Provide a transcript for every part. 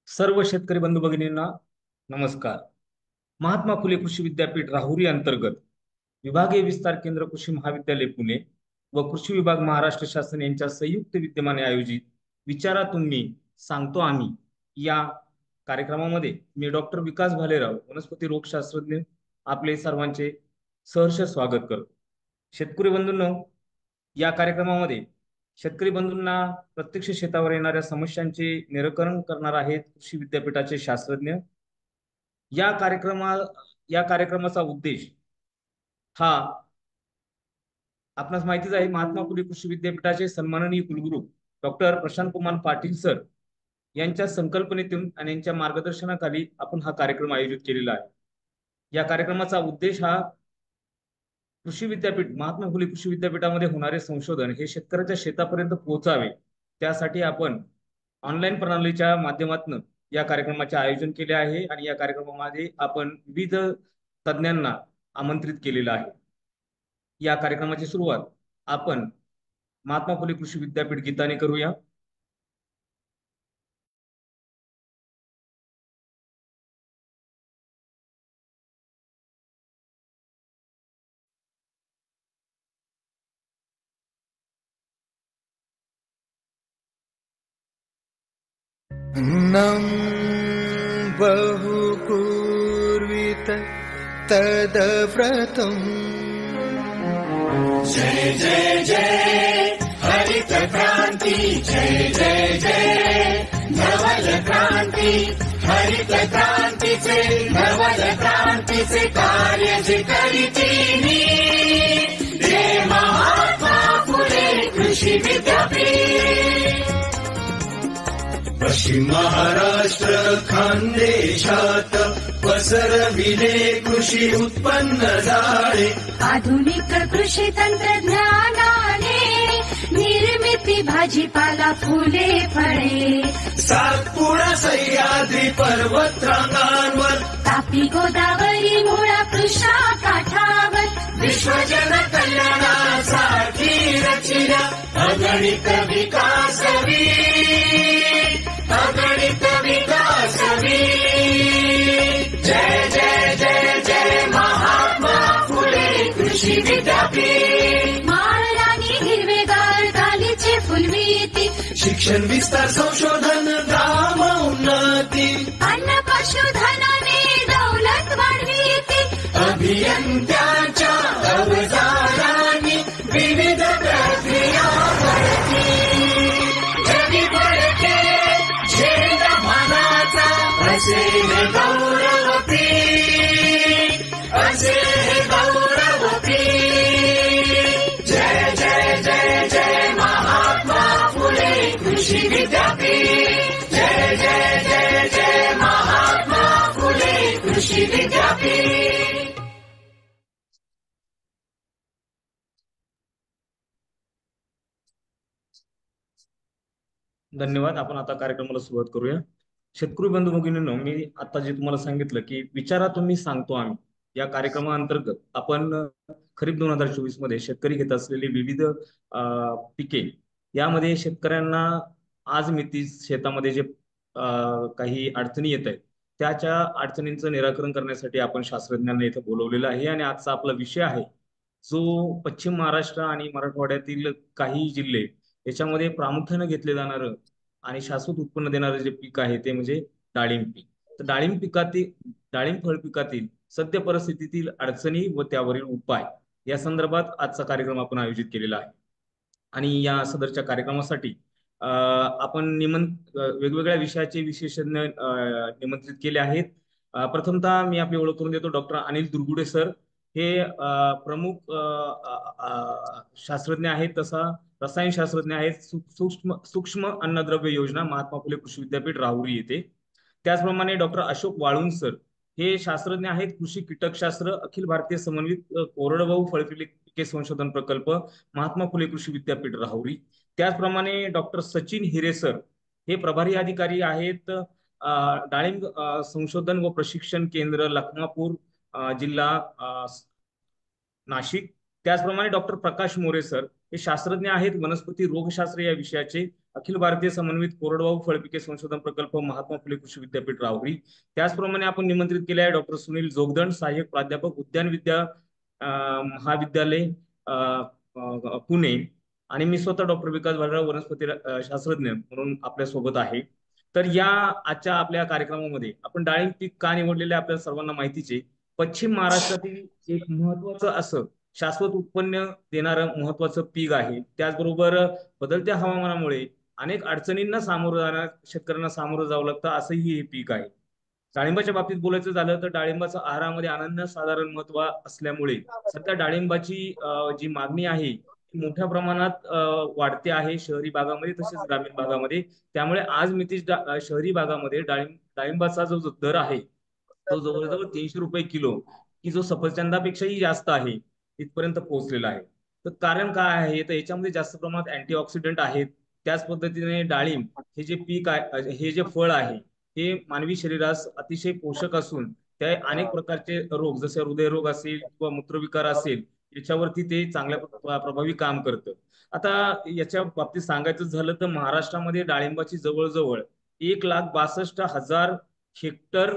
सर्व शेतकरी बंधू भगिनींना नमस्कार. महात्मा फुले कृषी विद्यापीठ राहुरी अंतर्गत विभागीय विस्तार केंद्र कृषी महाविद्यालय पुणे व कृषी विभाग महाराष्ट्र शासन यांच्या संयुक्त विद्यमाने आयोजित विचारा तुम्ही सांगतो आम्ही या कार्यक्रमामध्ये मी डॉक्टर विकास भालेराव वनस्पती रोगशास्त्रज्ञ आपले सर्वांचे सहर्ष स्वागत करतो. शेतकरी बंधूंनो, या कार्यक्रमामध्ये शेतकरी बंधूंना प्रत्यक्ष शेतावर येणाऱ्या समस्यांचे निराकरण करणार आहेत कृषी विद्यापीठाचे शास्त्रज्ञ. या कार्यक्रमा या कार्यक्रमाचा उद्देश हा आपणास माहितीच आहे. महात्मा फुले कृषी विद्यापीठाचे सन्माननीय कुलगुरू डॉक्टर प्रशांत कुमार पाटील सर यांच्या संकल्पनेतून आणि यांच्या मार्गदर्शनाखाली आपण हा कार्यक्रम आयोजित केलेला आहे. या कार्यक्रमाचा उद्देश हा कृषी विद्यापीठ महात्मा फुले कृषी विद्यापीठामध्ये होणारे संशोधन हे शेतकऱ्याच्या शेतापर्यंत पोहोचावे, त्यासाठी आपण ऑनलाईन प्रणालीच्या माध्यमातून या कार्यक्रमाचे आयोजन केले आहे आणि या कार्यक्रमामध्ये आपण विविध तज्ञांना आमंत्रित केलेलं आहे. या कार्यक्रमाची सुरुवात आपण महात्मा फुले कृषी विद्यापीठ गीताने करूया. अन्नं बहुपूर्वित तदव्रतम्। जय जय जय हरित क्रांति, जय जय जय धवल क्रांति, हरित क्रांतीचे धवल क्रांतीचे कार्य जे करीतीनी ते महात्मा फुले कृषी विद्यापीठ। पश्चिम महाराष्ट्र खानदेशात पसरविले कृषी उत्पन्न जाळे, आधुनिक कृषी तंत्रज्ञानाने निर्मिती भाजीपाला फुले फळे, सातपुडा सह्याद्री पर्वतरांगांवर, तापी गोदावरी मुळा कृष्णा काठावर, विश्वजन कल्याणासाठी रचिल्या अगणित विकासवीर, अगणित विकासवीर। जय जय जय जय महात्मा फुले कृषी विद्यापीठ। माळरानी हिरवेगार गालीचे फुलवीती, शिक्षण विस्तार संशोधन ग्राम उन्नती, अन्न पशुधनाने दौलत वाढवीती, अभियंत्यांच्या अवजारांनी विविध प्रक्रिया घडती, जगी भरते झेंड मानाचा असे हे गौरवती, असे हे गौरवती। जय जय जय जय महात्मा फुले कृषी विद्यापीठ, जय जय जय जय महात्मा फुले कृषी विद्यापीठ। धन्यवाद. आपण आता कार्यक्रमाला सुरुवात करूया. शेतकरी बंधू भगिनींनो, मी आता जे तुम्हाला सांगितलं की विचारा तुम्ही सांगतो आम्ही या कार्यक्रमाअंतर्गत आपण खरीप 2024 मध्ये शेतकरी घेत असलेली विविध पिके, यामध्ये शेतकऱ्यांना आज मिती शेतामध्ये जे काही अडचणी येत आहेत त्याच्या अडचणींचं निराकरण करण्यासाठी आपण शास्त्रज्ञांना इथं बोलवलेलं आहे. आणि आजचा आपला विषय आहे जो पश्चिम महाराष्ट्र आणि मराठवाड्यातील काही जिल्हे याच्यामध्ये प्रामुख्याने घेतले जाणारं आणि शाश्वत उत्पन्न देणारं जे पीक आहे ते म्हणजे डाळिंब पीक. तर डाळिंब फळ पिकातील सद्य परिस्थितीतील अडचणी व त्यावरील उपाय या संदर्भात आजचा कार्यक्रम आपण आयोजित केलेला आहे. आणि या सदरच्या कार्यक्रमासाठी आपण वेगवेगळ्या विषयाचे विशेषज्ञ निमंत्रित केले आहेत. प्रथमतः मी आपली ओळख करून देतो. डॉक्टर अनिल दुर्गुडे सर हे प्रमुख शास्त्रज्ञ आहेत, तसा रसायनशास्त्रज्ञ आहेत, सूक्ष्म अन्नद्रव्य योजना महात्मा फुले कृषी विद्यापीठ राहुरी येथे. त्याचप्रमाणे डॉक्टर अशोक वाळुंज सर हे शास्त्रज्ञ आहेत, कृषी कीटकशास्त्र अखिल भारतीय समन्वित कोरडवाहू फळपिके संशोधन प्रकल्प महात्मा फुले कृषी विद्यापीठ राहुरी. त्याचप्रमाणे डॉक्टर सचिन हिरे सर हे प्रभारी अधिकारी आहेत, डाळिंब संशोधन व प्रशिक्षण केंद्र लखमापूर जिल्हा नाशिक. त्याचप्रमाणे डॉक्टर प्रकाश मोरे सर हे शास्त्रज्ञ आहेत, वनस्पती रोगशास्त्र या विषयाचे अखिल भारतीय समन्वित कोरडवाहू फळपिके संशोधन प्रकल्प महात्मा फुले कृषी विद्यापीठ राहुरी. त्याचप्रमाणे आपण निमंत्रित केले आहे डॉक्टर सुनील जोगदंड, सहाय्यक प्राध्यापक उद्यान विद्या महाविद्यालय पुणे. आणि मी स्वतः डॉक्टर विकास भालेराव, वनस्पती शास्त्रज्ञ म्हणून आपल्या सोबत आहे. तर या आजच्या आपल्या कार्यक्रमामध्ये आपण डाळिंब पीक का निवडलेले आपल्या सर्वांना माहितीचे. पश्चिम महाराष्ट्रातील एक महत्वाचं असं शाश्वत उत्पन्न देणारं महत्वाचं पीक आहे. त्याचबरोबर बदलत्या हवामानामुळे अनेक अडचणींना शेतकऱ्यांना सामोरं जावं लागतं असंही हे पीक आहे. डाळिंबाच्या बाबतीत बोलायचं झालं तर डाळिंबाचं आहारामध्ये अनन्यसाधारण महत्व असल्यामुळे सध्या डाळिंबाची जी मागणी आहे ती मोठ्या प्रमाणात वाढते आहे शहरी भागामध्ये तसेच ग्रामीण भागामध्ये. त्यामुळे आज मितीस शहरी भागामध्ये डाळिंबाचा जो दर आहे तो जवळजवळ 300 रुपये किलो, की जो सफरचंदापेक्षाही जास्त आहे, इथपर्यंत पोहोचलेला आहे. तर कारण काय आहे, तर याच्यामध्ये जास्त प्रमाणात अँटीऑक्सिडंट आहेत. त्याच पद्धतीने डाळिंब हे जे पीक आहे, हे जे फळ आहे, हे मानवी शरीरास अतिशय पोषक असून त्या अनेक प्रकारचे रोग जसे हृदयरोग असेल किंवा मूत्रविकार असेल याच्यावरती ते चांगल्या प्रभावी काम करतं. आता याच्या बाबतीत सांगायचं झालं तर महाराष्ट्रामध्ये डाळिंबाची जवळजवळ 1,62,000 हेक्टर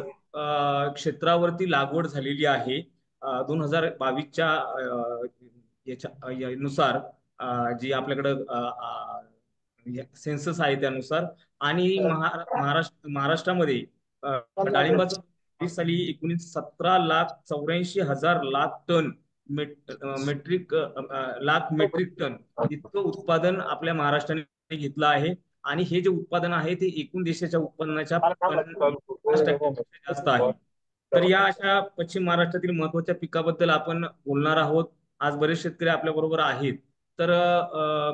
क्षेत्रावरती लागवड झालेली आहे. 2022च्या नुसार जी आपल्याकडं सेन्सस आहे त्यानुसार. आणि महाराष्ट्रामध्ये डाळिंबाचं साली 17,84,000 टन मेट्रिक टन इतकं उत्पादन आपल्या महाराष्ट्राने घेतलं आहे. आणि हे जे उत्पादन आहे ते एकूण देशाच्या उत्पन्नाच्या 50% जास्त आहे. तर या अशा पश्चिम महाराष्ट्रातील महत्वाच्या पिकाबद्दल आपण बोलणार आहोत. आज बरेच शेतकरी आपल्या बरोबर आहेत. तर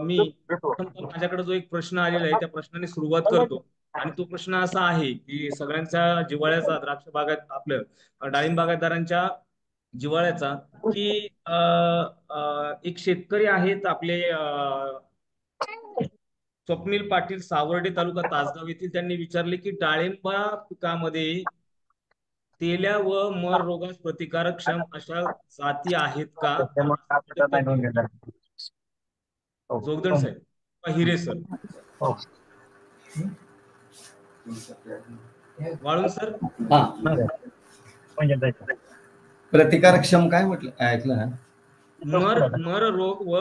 मी माझ्याकडे जो एक प्रश्न आलेला आहे त्या प्रश्नाने सुरुवात करतो. आणि तो प्रश्न असा आहे की सगळ्यांच्या जिव्हाळ्याचा, द्राक्ष बागायत आपलं डाळिंब बागायतदारांच्या जिव्हाळ्याचा, की एक शेतकरी आहेत आपले स्वप्नील पाटील, सावर्डे तालुका तासगाव येथील. त्यांनी विचारले की डाळिंबा पिकामध्ये तेल्या व मर रोगास प्रतिकारक्षम अशा जाती आहेत का? जोगदंड साहेब, हिरे सर, वाळून सर. प्रतिकारक्षम काय म्हटलं, ऐकलं ना? मर रोग व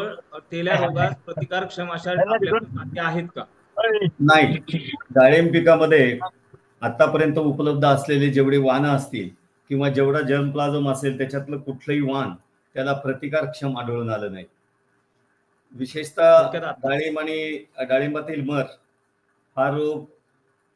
तेल्या रोगास प्रतिकारक्षम अशा आपल्याकडे जाती आहेत का? नाही. डाळिंब पिकामध्ये आतापर्यंत उपलब्ध असलेले जेवढे वाण असतील किंवा जेवढा जर्मप्लाझम असेल त्याच्यातलं कुठलंही वाण त्याला प्रतिकारक्षम आढळून आलं नाही. विशेषतः डाळिंब आणि डाळिंबातील मर हा रोग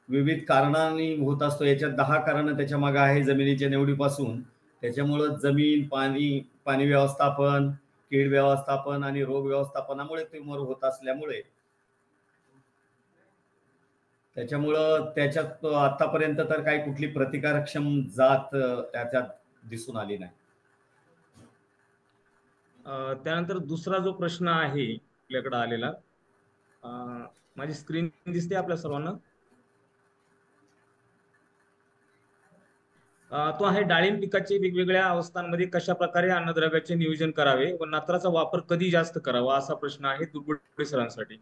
विविध कारणांनी होत असतो. याच्यात 10 कारणं त्याच्या मागे आहे. जमिनीच्या निवडीपासून त्याच्यामुळं जमीन, पाणी व्यवस्थापन, कीड व्यवस्थापन आणि रोग व्यवस्थापनामुळे ते मर होत असल्यामुळे त्याच्यामुळं त्याच्यात आतापर्यंत तर काही कुठली प्रतिकारक्षम जात त्याच्यात दिसून आली नाही. त्यानंतर दुसरा जो प्रश्न आहे आपल्याकडे आलेला, माझी स्क्रीन दिसते आपल्या सर्वांना? तो आहे डाळिंब पिकाचे वेगवेगळ्या अवस्थांमध्ये कशा प्रकारे अन्नद्रव्याचे नियोजन करावे व नत्राचा वापर कधी जास्त करावा, असा प्रश्न आहे दुर्गुडे सरांसाठी.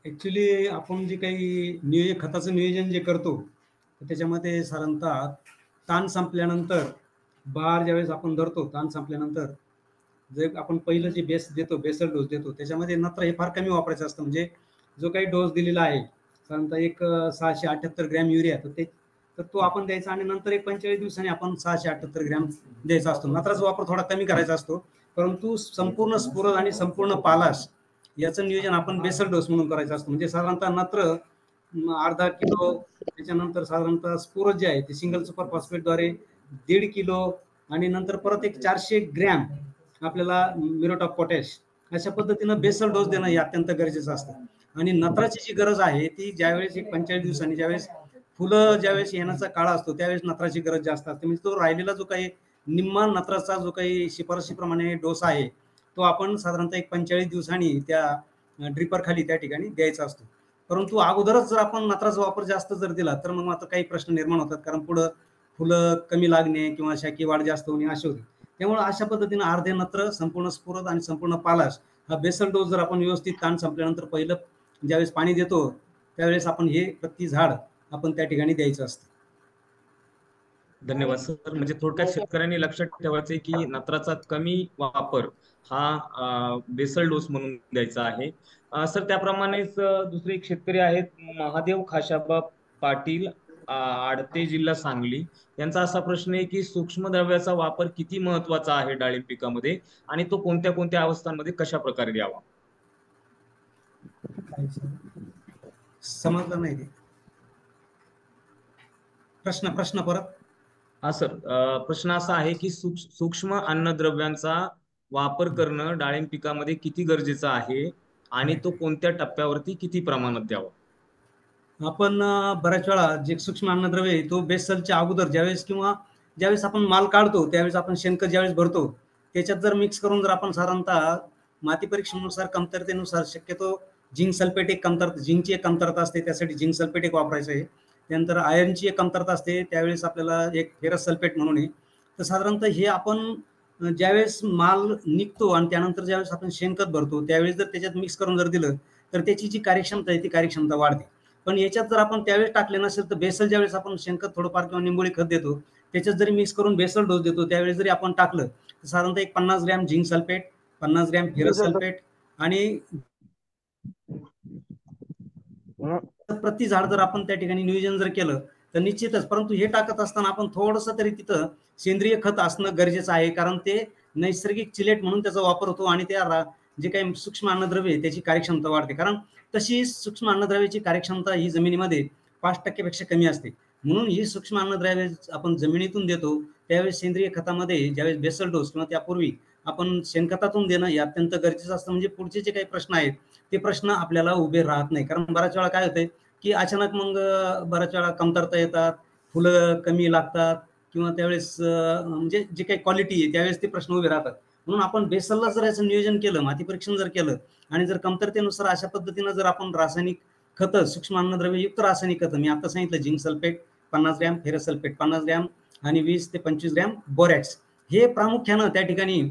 ऍक्च्युली आपण जे काही खताचं नियोजन जे करतो त्याच्यामध्ये साधारणतः ताण संपल्यानंतर, बार ज्यावेळेस आपण धरतो, ताण संपल्यानंतर जे आपण पहिलं जे बेसल डोस देतो त्याच्यामध्ये नत्र हे फार कमी वापरायचं असतं. म्हणजे जो काही डोस दिलेला आहे साधारणतः एक 678 ग्रॅम युरिया, तर तो आपण द्यायचा आणि नंतर एक 45 दिवसांनी आपण 678 ग्रॅम द्यायचा असतो. नत्राचा वापर थोडा कमी करायचा असतो. परंतु संपूर्ण स्फुरद आणि संपूर्ण पालाश याचं नियोजन आपण बेसल डोस म्हणून करायचं असतं. म्हणजे साधारणतः नत्र अर्धा किलो, त्याच्यानंतर साधारणतः स्फुरद जे आहे ते सिंगल सुपर फॉस्फेटद्वारे 1.5 किलो आणि नंतर परत एक 400 ग्रॅम आपल्याला म्युरेट ऑफ पोटॅश, अशा पद्धतीनं बेसल डोस देणं हे अत्यंत गरजेचं असतं. आणि नत्राची जी गरज आहे ती ज्यावेळेस एक 45 दिवसांनी ज्यावेळेस फुलं ज्यावेळेस येण्याचा काळ असतो त्यावेळेस नत्राची गरज जास्त असते. म्हणजे तो राहिलेला जो काही निम्मा नत्राचा जो काही शिफारशीप्रमाणे डोस आहे तो आपण साधारणतः एक 45 दिवसांनी त्या ड्रिपर खाली त्या ठिकाणी द्यायचा असतो. परंतु अगोदरच जर आपण नत्राचा वापर जास्त जर दिला तर मग आता काही प्रश्न निर्माण होतात, कारण पुढं फुलं कमी लागणे किंवा शाकी वाढ जास्त होणे असे होते. त्यामुळे अशा पद्धतीने अर्धे नत्र, संपूर्ण स्फुरद आणि संपूर्ण पालाश हा बेसल डोस जर आपण व्यवस्थित ताण संपल्यानंतर पहिलं ज्यावेळेस पाणी देतो त्यावेळेस आपण हे प्रति झाड आपण त्या ठिकाणी द्यायचं असतं. धन्यवाद सर. म्हणजे थोडक्यात शेतकऱ्यांनी लक्षात ठेवायचे की नत्राचा कमी वापर हा बेसल डोस म्हणून द्यायचा आहे. सर त्याप्रमाणेच दुसरे एक शेतकरी आहेत महादेव खाशाबा पाटील, आडते, जिल्हा सांगली. यांचा असा प्रश्न आहे की सूक्ष्म द्रव्याचा वापर किती महत्वाचा आहे डाळिंब पिकामध्ये आणि तो कोणत्या कोणत्या अवस्थांमध्ये कशा प्रकारे द्यावा? समजलं नाही ते प्रश्न परत. हा सर, प्रश्न असा आहे की सूक्ष्म अन्नद्रव्यांचा वापर करणं डाळिंब पिकामध्ये किती गरजेचं आहे आणि तो कोणत्या टप्प्यावरती किती प्रमाणात द्यावा? आपण बऱ्याच वेळा जे सूक्ष्म अन्नद्रव्य आहे तो बेसलच्या अगोदर ज्यावेळेस आपण माल काढतो त्यावेळेस आपण शेणखत ज्यावेळेस भरतो त्याच्यात जर मिक्स करून जर आपण साधारणतः माती परीक्षेनुसार कमतरतेनुसार शक्यतो झिंक सल्फेट एक कमतरता, झिंकची एक कमतरता असते त्यासाठी झिंक सल्फेट एक वापरायचं आहे. त्यानंतर आयर्नची एक कमतरता असते त्यावेळेस आपल्याला एक फेरस सल्फेट म्हणून आहे. तर साधारणतः हे आपण ज्यावेळेस माल निघतो आणि त्यानंतर ज्यावेळेस आपण शेणखत भरतो त्यावेळेस जर त्याच्यात मिक्स करून जर दिलं तर त्याची जी कार्यक्षमता आहे ती कार्यक्षमता वाढते. पण याच्यात जर आपण त्यावेळेस टाकले नसेल तर बेसल ज्यावेळेस आपण शेणखत थोडंफार किंवा निंबोळी खत देतो त्याच्यात जरी मिक्स करून बेसल डोस देतो त्यावेळेस जरी आपण टाकलं तर साधारणतः एक 50 gram zinc sulphate, 50 gram ferrous sulphate आणि प्रति झाड जर आपण त्या ठिकाणी नियोजन जर केलं तर निश्चितच, परंतु हे टाकत असताना आपण थोडंसं तरी तिथं सेंद्रिय खत असणं गरजेचं आहे कारण ते नैसर्गिक चिलेट म्हणून त्याचा वापर होतो आणि त्या जे काही सूक्ष्म अन्नद्रव्य आहे त्याची कार्यक्षमता वाढते. कारण तशी सूक्ष्म अन्नद्रव्याची कार्यक्षमता ही जमिनीमध्ये 5% पेक्षा कमी असते. म्हणून ही सूक्ष्म अन्नद्रव्य आपण जमिनीतून देतो त्यावेळेस सेंद्रिय खतामध्ये ज्यावेळेस बेसल डोस किंवा त्यापूर्वी आपण शेणखतातून देणं हे अत्यंत गरजेचं असतं. म्हणजे पुढचे जे काही प्रश्न आहेत ते प्रश्न आपल्याला उभे राहत नाही. कारण बऱ्याच वेळा काय होतंय की अचानक मग बऱ्याच वेळा कमतरता येतात, फुलं कमी लागतात किंवा त्यावेळेस म्हणजे जे काही क्वालिटी आहे त्यावेळेस ते प्रश्न उभे राहतात. म्हणून आपण बेसलला जर याचं नियोजन केलं, माती परीक्षण जर केलं आणि जर कमतरतेनुसार अशा पद्धतीनं जर आपण रासायनिक खतं, सूक्ष्म अन्नद्रव्ययुक्त रासायनिक खतं मी आता सांगितलं zinc sulphate 50 gram, ferrous sulphate 50 gram आणि 20 ते 25 ग्रॅम बोरॅक्स हे प्रामुख्यानं त्या ठिकाणी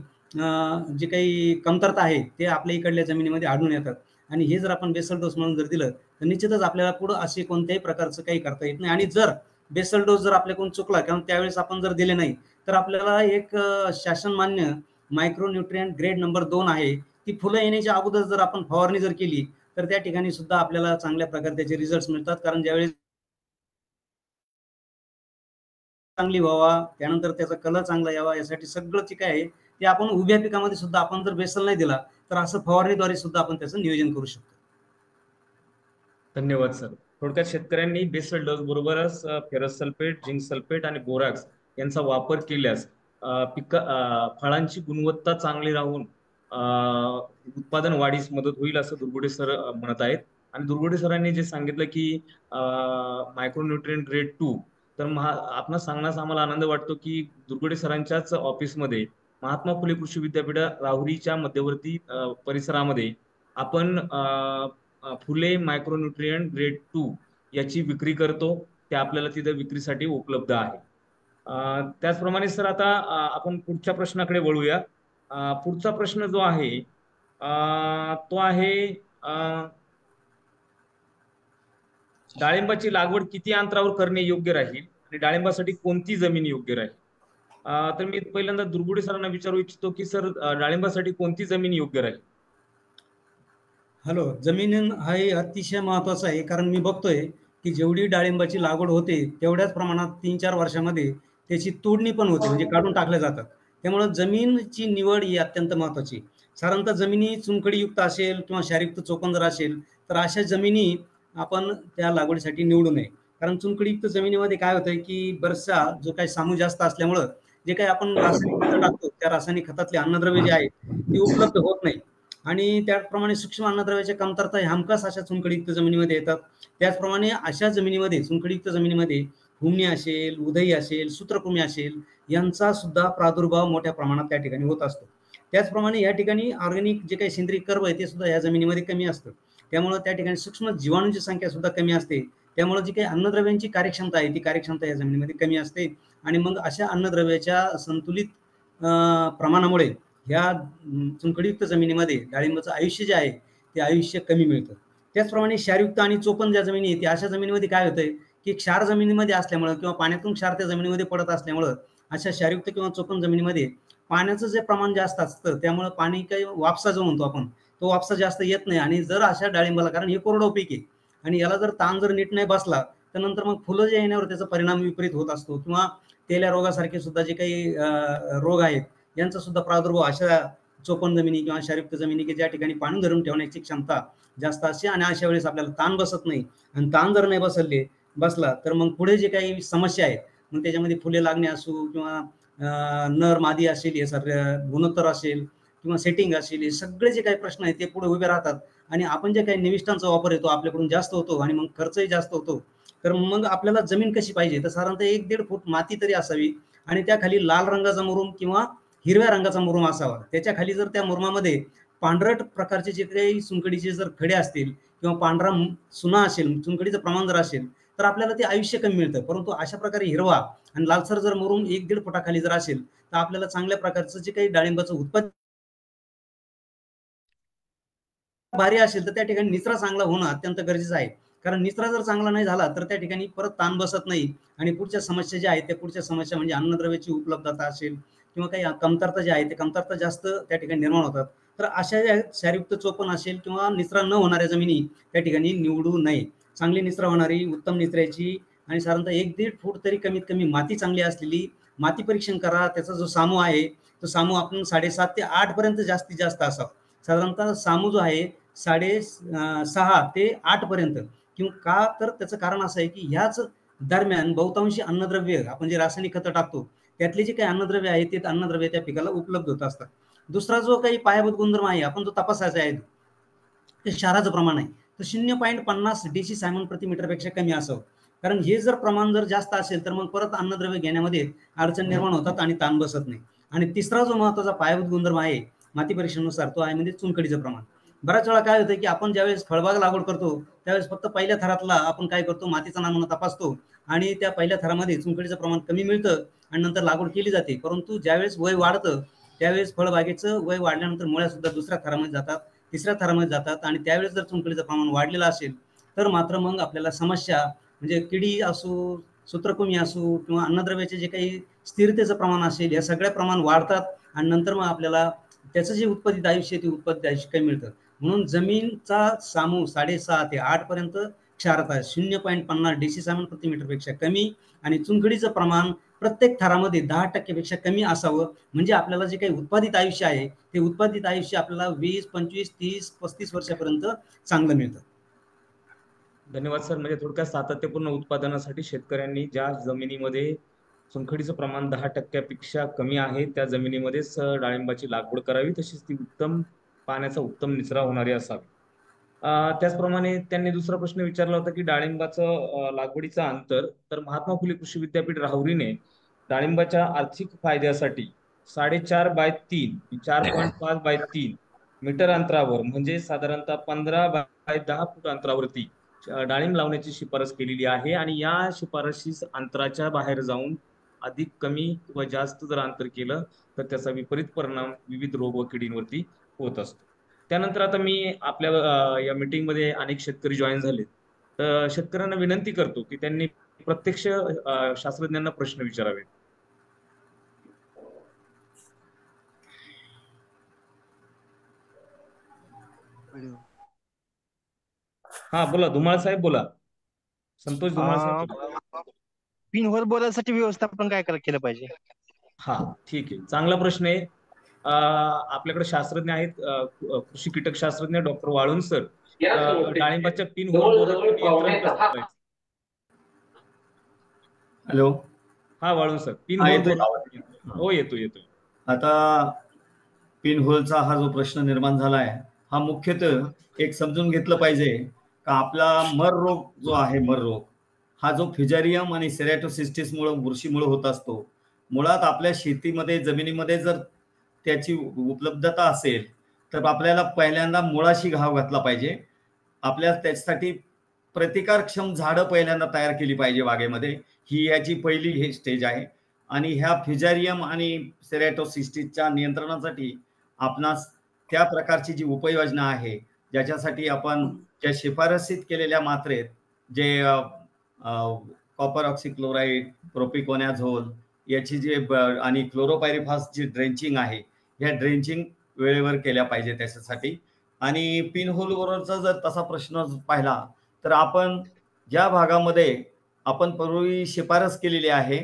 जे काही कमतरता आहे ते आपल्या इकडल्या जमिनीमध्ये आढळून येतात आणि हे जर आपण बेसल डोस म्हणून जर दिलं तर निश्चितच आपल्याला पुढं असे कोणत्याही प्रकारचं काही करता येत नाही. आणि जर बेसल डोस जर आपल्याकडून चुकला किंवा त्यावेळेस आपण जर दिले नाही तर आपल्याला एक शासन मान्य मायक्रोन्यूट्रिएंट ग्रेड नंबर 2 आहे ती फुलं येण्याच्या अगोदर जर आपण फवारणी जर केली तर त्या ठिकाणी सुद्धा आपल्याला चांगल्या प्रकारे त्याचे रिझल्ट मिळतात. कारण ज्यावेळेस चांगली व्हावा त्यानंतर त्याचा कलर चांगला यावा यासाठी सगळं जे काय आहे ते आपण उभ्या पिकामध्ये सुद्धा आपण जर बेसल नाही दिला तर असं फवारणीद्वारे सुद्धा आपण त्याचं नियोजन करू शकतो. धन्यवाद सर. थोडक्यात शेतकऱ्यांनी बेसल डोस बरोबरच फेरस सल्फेट, झिंक सल्फेट आणि बोरॅक्स यांचा वापर केल्यास फळांची गुणवत्ता चांगली राहून उत्पादन वाढीस मदत होईल असं दुर्गुडे सर म्हणत आहेत. आणि दुर्गुडे सरांनी जे सांगितलं की मायक्रोन्यूट्रिएंट ग्रेड 2 तर आपण सांगण्यास आम्हाला आनंद वाटतो की दुर्गुडे सरांच्याच ऑफिसमध्ये महात्मा फुले कृषी विद्यापीठ राहुरीच्या मध्यवर्ती परिसरामध्ये आपण फुले मायक्रोन्यूट्रिएंट ग्रेड 2 याची विक्री करतो. ते आपल्याला तिथे विक्रीसाठी उपलब्ध आहे. त्याचप्रमाणे सर आता आपण पुढच्या प्रश्नाकडे वळूया. पुढचा प्रश्न जो आहे तो आहे डाळिंबाची लागवड किती अंतरावर करणे योग्य राहील आणि डाळिंबासाठी कोणती जमीन योग्य राहील? तर मी पहिल्यांदा दुर्गुडे सरांना विचारू इच्छितो की सर डाळिंबासाठी कोणती जमीन योग्य राहील? हॅलो, जमीन हा अतिशय महत्वाचा आहे कारण मी बघतोय की जेवढी डाळिंबाची लागवड होते तेवढ्याच प्रमाणात 3-4 वर्षामध्ये त्याची तोडणी पण होते म्हणजे काढून टाकल्या जातात. त्यामुळे जमीनची निवड ही अत्यंत महत्वाची. साधारणतः जमिनी चुनखडीयुक्त असेल किंवा क्षारयुक्त चोपण जर असेल तर अशा जमिनी आपण त्या लागवडीसाठी निवडू नये. कारण चुनखडीयुक्त जमिनीमध्ये काय होतंय की बरचसा जो काही सामू जास्त असल्यामुळं जे काही आपण रासायनिक खतं टाकतो त्या रासायनिक खतातले अन्नद्रव्य जे आहेत ते उपलब्ध होत नाही आणि त्याचप्रमाणे सूक्ष्म अन्नद्रव्याच्या कमतरता हमखास अशा चुनखडीयुक्त जमिनीमध्ये येतात. त्याचप्रमाणे अशा जमिनीमध्ये चुनखडीयुक्त जमिनीमध्ये हुमणी असेल, उधई असेल, सूत्रकृमी असेल यांचा सुद्धा प्रादुर्भाव मोठ्या प्रमाणात त्या ठिकाणी होत असतो. त्याचप्रमाणे या ठिकाणी ऑर्गॅनिक जे काही सेंद्रिय कर्ब आहे ते सुद्धा या जमिनीमध्ये कमी असतं. त्यामुळे त्या ठिकाणी सूक्ष्म जीवाणूंची संख्या सुद्धा कमी असते. त्यामुळे जी काही अन्नद्रव्यांची कार्यक्षमता आहे ती कार्यक्षमता या जमिनीमध्ये कमी असते आणि मग अशा अन्नद्रव्याच्या संतुलित प्रमाणामुळे ह्या चुनखडीयुक्त जमिनीमध्ये डाळिंबाचं आयुष्य जे आहे ते आयुष्य कमी मिळतं. त्याचप्रमाणे क्षारयुक्त आणि चोपण ज्या जमिनी आहेत अशा जमिनीमध्ये काय होतंय की क्षार जमिनीमध्ये असल्यामुळं किंवा पाण्यातून क्षार त्या जमिनीमध्ये पडत असल्यामुळं अशा क्षारयुक्त किंवा चोपण जमिनीमध्ये पाण्याचं जे प्रमाण जास्त असतं त्यामुळे पाणी काही वापसा जो म्हणतो आपण तो वापसा जास्त येत नाही. आणि जर अशा डाळिंबाला, कारण हे कोरडं पीक आहे आणि याला जर ताण जर नीट नाही बसला तर नंतर मग फुलं जे येण्यावर त्याचा परिणाम विपरीत होत असतो किंवा तेल्या रोगासारखे सुद्धा जे काही रोग आहेत यांचा सुद्धा प्रादुर्भाव अशा चोपण जमिनी किंवा क्षारयुक्त जमिनी की ज्या ठिकाणी पाणी धरून ठेवण्याची क्षमता जास्त असते आणि अशा वेळेस आपल्याला ताण बसत नाही. आणि ताण जर नाही बसला तर मग पुढे जे काही समस्या आहेत मग त्याच्यामध्ये फुले लागणे असो किंवा नर मादी असेल, हे सर गुणोत्तर असेल किंवा सेटिंग असेल, हे सगळे जे काही प्रश्न आहेत ते पुढे उभे राहतात. आणि आपण जे काही निविष्ठांचा वापर येतो आपल्याकडून जास्त होतो आणि मग खर्चही जास्त होतो. तर मग आपल्याला जमीन कशी पाहिजे तर साधारणतः 1-1.5 फूट माती तरी असावी आणि त्या खाली लाल रंगाचा मुरुम किंवा हिरव्या रंगाचा मुरुम असावा. त्याच्या खाली जर त्या मुरुमामध्ये पांढरट प्रकारचे जे काही चुनखडीचे जर खडे असतील किंवा पांढरा सुना असेल, चुनखडीचं प्रमाण जर असेल तर आपल्याला ते आयुष्य कमी मिळतं. परंतु अशा प्रकारे हिरवा आणि लालसर जर मुरुम 1-1.5 फुटाखाली जर असेल तर आपल्याला चांगल्या प्रकारचं जे काही डाळिंबाचं उत्पादन भारी असेल तर त्या ठिकाणी निचरा चांगला होणं अत्यंत गरजेचं आहे. कारण निचरा जर चांगला नाही झाला तर त्या ठिकाणी परत ताण बसत नाही आणि पुढच्या समस्या ज्या आहेत त्या पुढच्या समस्या म्हणजे अन्नद्रव्याची उपलब्धता असेल किंवा काही कमतरता जी आहे ते कमतरता जास्त त्या ठिकाणी निर्माण होतात. तर अशा ज्या क्षारयुक्त चोपण असेल किंवा निचरा न होणाऱ्या जमिनी त्या ठिकाणी निवडू नये. चांगली निचरा होणारी, उत्तम निचऱ्याची आणि साधारणतः 1-1.5 फूट तरी कमीत कमी माती चांगली असलेली माती परीक्षण करा. त्याचा जो सामू आहे तो सामू आपण 7.5 ते 8 पर्यंत जास्तीत जास्त असावा. साधारणतः सामू जो आहे 6.5 ते 8 पर्यंत. किंवा का तर त्याचं कारण असं आहे की ह्याच दरम्यान बहुतांशी अन्नद्रव्य आपण जे रासायनिक खतं टाकतो त्यातले जे काही अन्नद्रव्य आहे ते अन्नद्रव्य त्या पिकाला उपलब्ध होत असतात. दुसरा जो काही पायाभूत गुणधर्म आहे आपण जो तपासायचा आहे ते क्षाराचं प्रमाण आहे. तर 0.50 डेसी सायमन प्रति मीटरपेक्षा कमी असावं. कारण हे जर प्रमाण जर जास्त असेल तर मग परत अन्नद्रव्य घेण्यामध्ये अडचण निर्माण होतात आणि ताण बसत नाही. आणि तिसरा जो महत्वाचा पायाभूत गुणधर्म आहे माती परीक्षणानुसार तो आहे म्हणजे चुनखडीचं प्रमाण. बऱ्याच वेळा काय होतं की आपण ज्यावेळेस फळबाग लागवड करतो त्यावेळेस फक्त पहिल्या थरातला आपण काय करतो मातीचा नमुना तपासतो आणि त्या पहिल्या थरामध्ये चुनखडीचं प्रमाण कमी मिळतं आणि नंतर लागवड केली जाते. परंतु ज्यावेळेस वय वाढतं त्यावेळेस फळबागेचं वय वाढल्यानंतर मुळ्या सुद्धा दुसऱ्या थरामध्ये जातात, तिसऱ्या थरामध्ये जातात आणि त्यावेळेस जर चुनखडीचं प्रमाण वाढलेलं असेल तर मात्र मग आपल्याला समस्या म्हणजे किडी असो, सूत्रकृमी असो किंवा अन्नद्रव्याचे जे काही स्थिरतेचं प्रमाण असेल या सगळ्या प्रमाण वाढतात आणि नंतर मग आपल्याला त्याचं जे उत्पादित आयुष्य ते उत्पादित आयुष्य कमी मिळतं. म्हणून जमीनचा सामू 6.5 ते 8 पर्यंत क्षारता 0.50 डेसी सायमन प्रति मीटरपेक्षा कमी आणि चुनखडीचं प्रमाण प्रत्येक थरामध्ये 10% पेक्षा कमी असावं. म्हणजे आपल्याला जे काही उत्पादित आयुष्य आहे ते उत्पादित आयुष्य आपल्याला 20, 25, 30, 35 वर्षापर्यंत चांगलं मिळतं. धन्यवाद सर. म्हणजे थोडक्यात सातत्यपूर्ण उत्पादनासाठी शेतकऱ्यांनी ज्या जमिनीमध्ये चुनखडीचं प्रमाण 10% कमी आहे त्या जमिनीमध्येच डाळिंबाची लागवड करावी, तशीच ती उत्तम पाण्याचा उत्तम निचरा होणारी असावी. त्याचप्रमाणे त्यांनी दुसरा प्रश्न विचारला होता की डाळिंबाचं लागवडीचं अंतर. तर महात्मा फुले कृषी विद्यापीठ राहुरीने डाळिंबाच्या आर्थिक फायद्यासाठी 4.5x3 4.5x3 मीटर अंतरावर म्हणजे साधारणतः 15x10 फूट अंतरावरती डाळिंब लावण्याची शिफारस केलेली आहे. आणि या शिफारशीस अंतराच्या बाहेर जाऊन अधिक कमी किंवा जास्त जर अंतर केलं तर त्याचा विपरीत परिणाम विविध रोग व किडींवरती होत असतो. त्यानंतर आता मी आपल्या या मीटिंगमध्ये अनेक शेतकरी जॉईन झाले. तर शेतकऱ्यांना विनंती करतो की त्यांनी प्रत्यक्ष शास्त्रज्ञांना प्रश्न विचारावे. हा बोला, धुमाळ साहेब बोला. संतोष धुमाळ साहेब बोला. पिन होल बोलायसाठी व्यवस्थापन काय केलं पाहिजे? हा ठीक आहे, चांगला प्रश्न आहे. आपल्याकडे शास्त्रज्ञ आहेत, कृषी कीटक शास्त्रज्ञ डॉक्टर वाळुंज सर. डाळिंबाच्या पिन होल बोलर नियंत्रण कसं करायचं? हॅलो, हा वाळुंज सर, पिन हा, होल येतोय बोलर. आवाज? हो येतोय. आता पिन होलचा हा जो प्रश्न निर्माण झाला आहे हा मुख्यतः एक समजून घेतलं पाहिजे का आपला मर रोग जो आहे, मर रोग हा जो फिजारियम आणि सेरॅटोसिस्टिस मुळे बुरशीमुळे होत असतो. मुळात आपल्या शेतीमध्ये जमिनीमध्ये जर त्याची उपलब्धता असेल तर आपल्याला पहिल्यांदा मुळाशी घाव घातला पाहिजे. आपल्या त्याच्यासाठी प्रतिकारक्षम झाडं पहिल्यांदा तयार केली पाहिजे बागेमध्ये. ही याची पहिली स्टेज आहे. आणि ह्या फिजारियम आणि सेरॅटोसिस्टिसच्या नियंत्रणासाठी आपणास त्या प्रकारची जी उपाययोजना आहे, ज्याच्यासाठी आपण ज्या शिफारसीत केलेल्या मात्रेत जे कॉपर ऑक्सिक्लोराइड, प्रोपिकोनॅझोल याची जे आणि क्लोरोपायरिफॉस जी ड्रेंचिंग आहे, ह्या ड्रेंचिंग वेळेवर केल्या पाहिजे त्याच्यासाठी. आणि पिनहोल बोररचा जर तसा प्रश्न पाहिला तर आपण ज्या भागामध्ये आपण पूर्वी शिफारस केलेली आहे,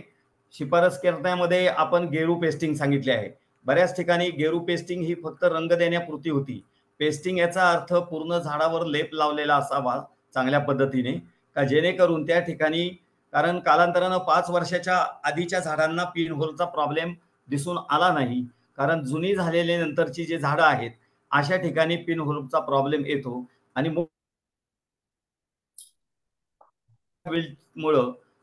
शिफारस करण्यामध्ये आपण गेरू पेस्टिंग सांगितले आहे. बऱ्याच ठिकाणी गेरू पेस्टिंग ही फक्त रंग देण्यापुरती होती. पेस्टिंग याचा अर्थ पूर्ण झाडावर लेप लावलेला असावा चांगल्या पद्धतीने, का जेणेकरून त्या ठिकाणी, कारण कालांतरानं 5 वर्षाच्या आधीच्या झाडांना पिनहोलचा प्रॉब्लेम दिसून आला नाही, कारण जुनी झालेले नंतरची जी झाडं आहेत अशा ठिकाणी पिनहोलचा प्रॉब्लेम येतो. आणि मुळे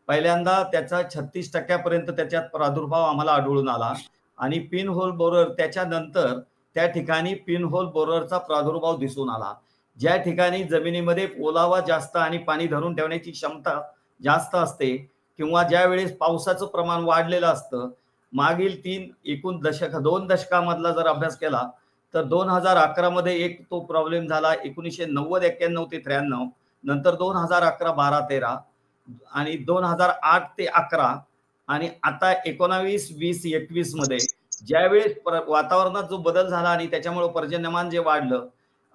पहिल्यांदा त्याचा 36% त्याच्यात प्रादुर्भाव आम्हाला आढळून आला. आणि पिनहोल बोरर त्याच्यानंतर त्या ठिकाणी पिनहोल बोररचा प्रादुर्भाव दिसून आला. ज्या ठिकाणी जमिनीमध्ये ओलावा जास्त आणि पाणी धरून ठेवण्याची क्षमता जास्त असते, किंवा ज्या वेळेस पावसाचं प्रमाण वाढलेलं असतं, मागील 2 दशकामधला जर अभ्यास केला तर 2011 मध्ये एक तो प्रॉब्लेम झाला, 1990, 91 ते 93, नंतर 2011, 12, 13 आणि 2008 ते 11 आणि आता 19, 20, 21 मध्ये ज्यावेळेस वातावरणात जो बदल झाला आणि त्याच्यामुळे पर्जन्यमान जे वाढलं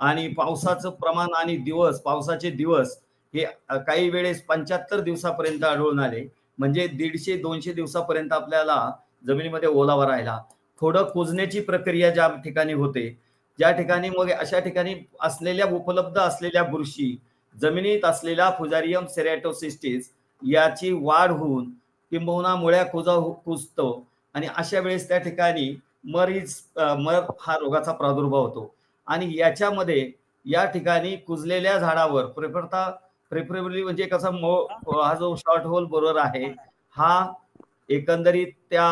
आणि पावसाचं प्रमाण आणि पावसाचे दिवस हे काही वेळेस 75 दिवसापर्यंत आढळून आले. म्हणजे 150-200 दिवसापर्यंत आपल्याला जमिनीमध्ये ओलावा राहिला. थोडं कुजण्याची प्रक्रिया ज्या ठिकाणी होते, ज्या ठिकाणी मग अशा ठिकाणी उपलब्ध असलेल्या बुरशी, जमिनीत असलेला फुजारियम सेरॅटोसिस्टिस याची वाढ होऊन किंबहुना मुळ्या कुजतो आणि अशा वेळेस त्या ठिकाणी मर हा रोगाचा प्रादुर्भाव होतो. आणि याच्यामध्ये या ठिकाणी कुजलेल्या झाडावर प्रेफरेबली म्हणजे कसा हा जो शॉर्ट होल बोरर आहे, हा एकंदरीत त्या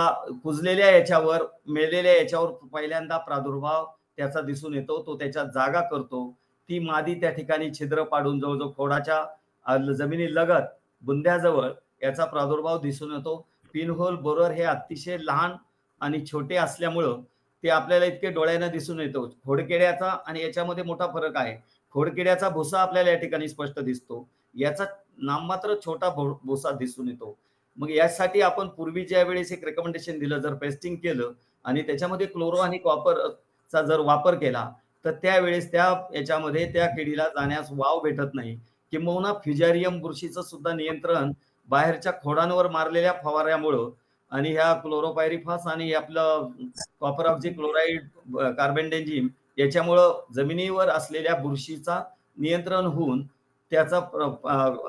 कुजलेल्या याच्यावर, मेलेल्या याच्यावर पहिल्यांदा प्रादुर्भाव त्याचा दिसून येतो. तो त्याच्या जागा करतो. ती मादी त्या ठिकाणी छिद्र पाडून जवळजवळ खोडाच्या जमिनी लगत बुंध्याजवळ याचा प्रादुर्भाव दिसून येतो. पिनहोल बोरर हे अतिशय लहान आणि छोटे असल्यामुळं ते आपल्याला इतके डोळ्यानं दिसून येतो. खोडकिड्याचा आणि याच्यामध्ये मोठा फरक आहे. खोडकिड्याचा भुसा आपल्याला या ठिकाणी स्पष्ट दिसतो, याचा नाममात्र छोटा भुसा दिसून येतो. मग यासाठी आपण पूर्वी ज्या वेळेस एक रेकमेंडेशन दिलं, जर पेस्टिंग केलं आणि त्याच्यामध्ये क्लोरो आणि कॉपरचा जर वापर केला तर त्यावेळेस याच्यामध्ये त्या किडीला जाण्यास वाव भेटत नाही. किंबहुना फ्युजारियम बुरशीचं सुद्धा नियंत्रण बाहेरच्या खोडांवर मारलेल्या फवाऱ्यामुळं आणि ह्या क्लोरोपायरिफॉस आणि आपलं कॉपर ऑक्सिक्लोराइड, कार्बेंडेजिम याच्यामुळं जमिनीवर असलेल्या बुरशीचा नियंत्रण होऊन त्याचा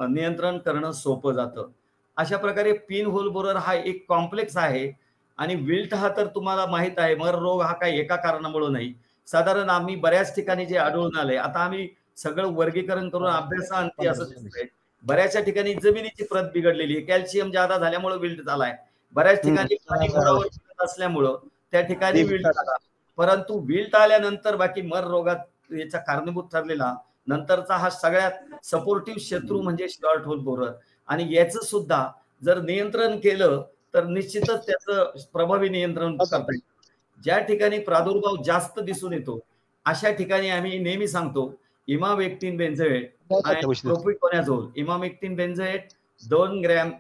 नियंत्रण करणं सोपं जातं. अशा प्रकारे पिनहोल बोरर हा एक कॉम्प्लेक्स आहे. आणि विल्ट हा तर तुम्हाला माहित आहे, मर रोग हा काही एका कारणामुळे नाही. साधारण आम्ही बऱ्याच ठिकाणी जे आढळून आले, आता आम्ही सगळं वर्गीकरण करून अभ्यासाअंती असं दिसतंय, बऱ्याचशा ठिकाणी जमिनीची प्रत बिघडलेली आहे, कॅल्शियम जादा झाल्यामुळे विल्ट झालाय. बऱ्याच ठिकाणी पाणी खोडावर असल्यामुळं त्या ठिकाणी विल्ट झाला. परंतु विल्ट आल्यानंतर बाकी मर रोगात याचा कारणीभूत ठरलेला नंतरचा हा सगळ्यात सपोर्टिव्ह शत्रू म्हणजे शॉर्ट होल बोरर. आणि याचं सुद्धा जर नियंत्रण केलं तर निश्चितच त्याचं प्रभावी नियंत्रण करता येईल. ज्या ठिकाणी प्रादुर्भाव जास्त दिसून येतो अशा ठिकाणी आम्ही नेहमी सांगतो इमामेक्टिन बेंझोएट आणि प्रोपिकोनॅझोल. इमामेक्टिन बेंझोएट 2 ग्रॅम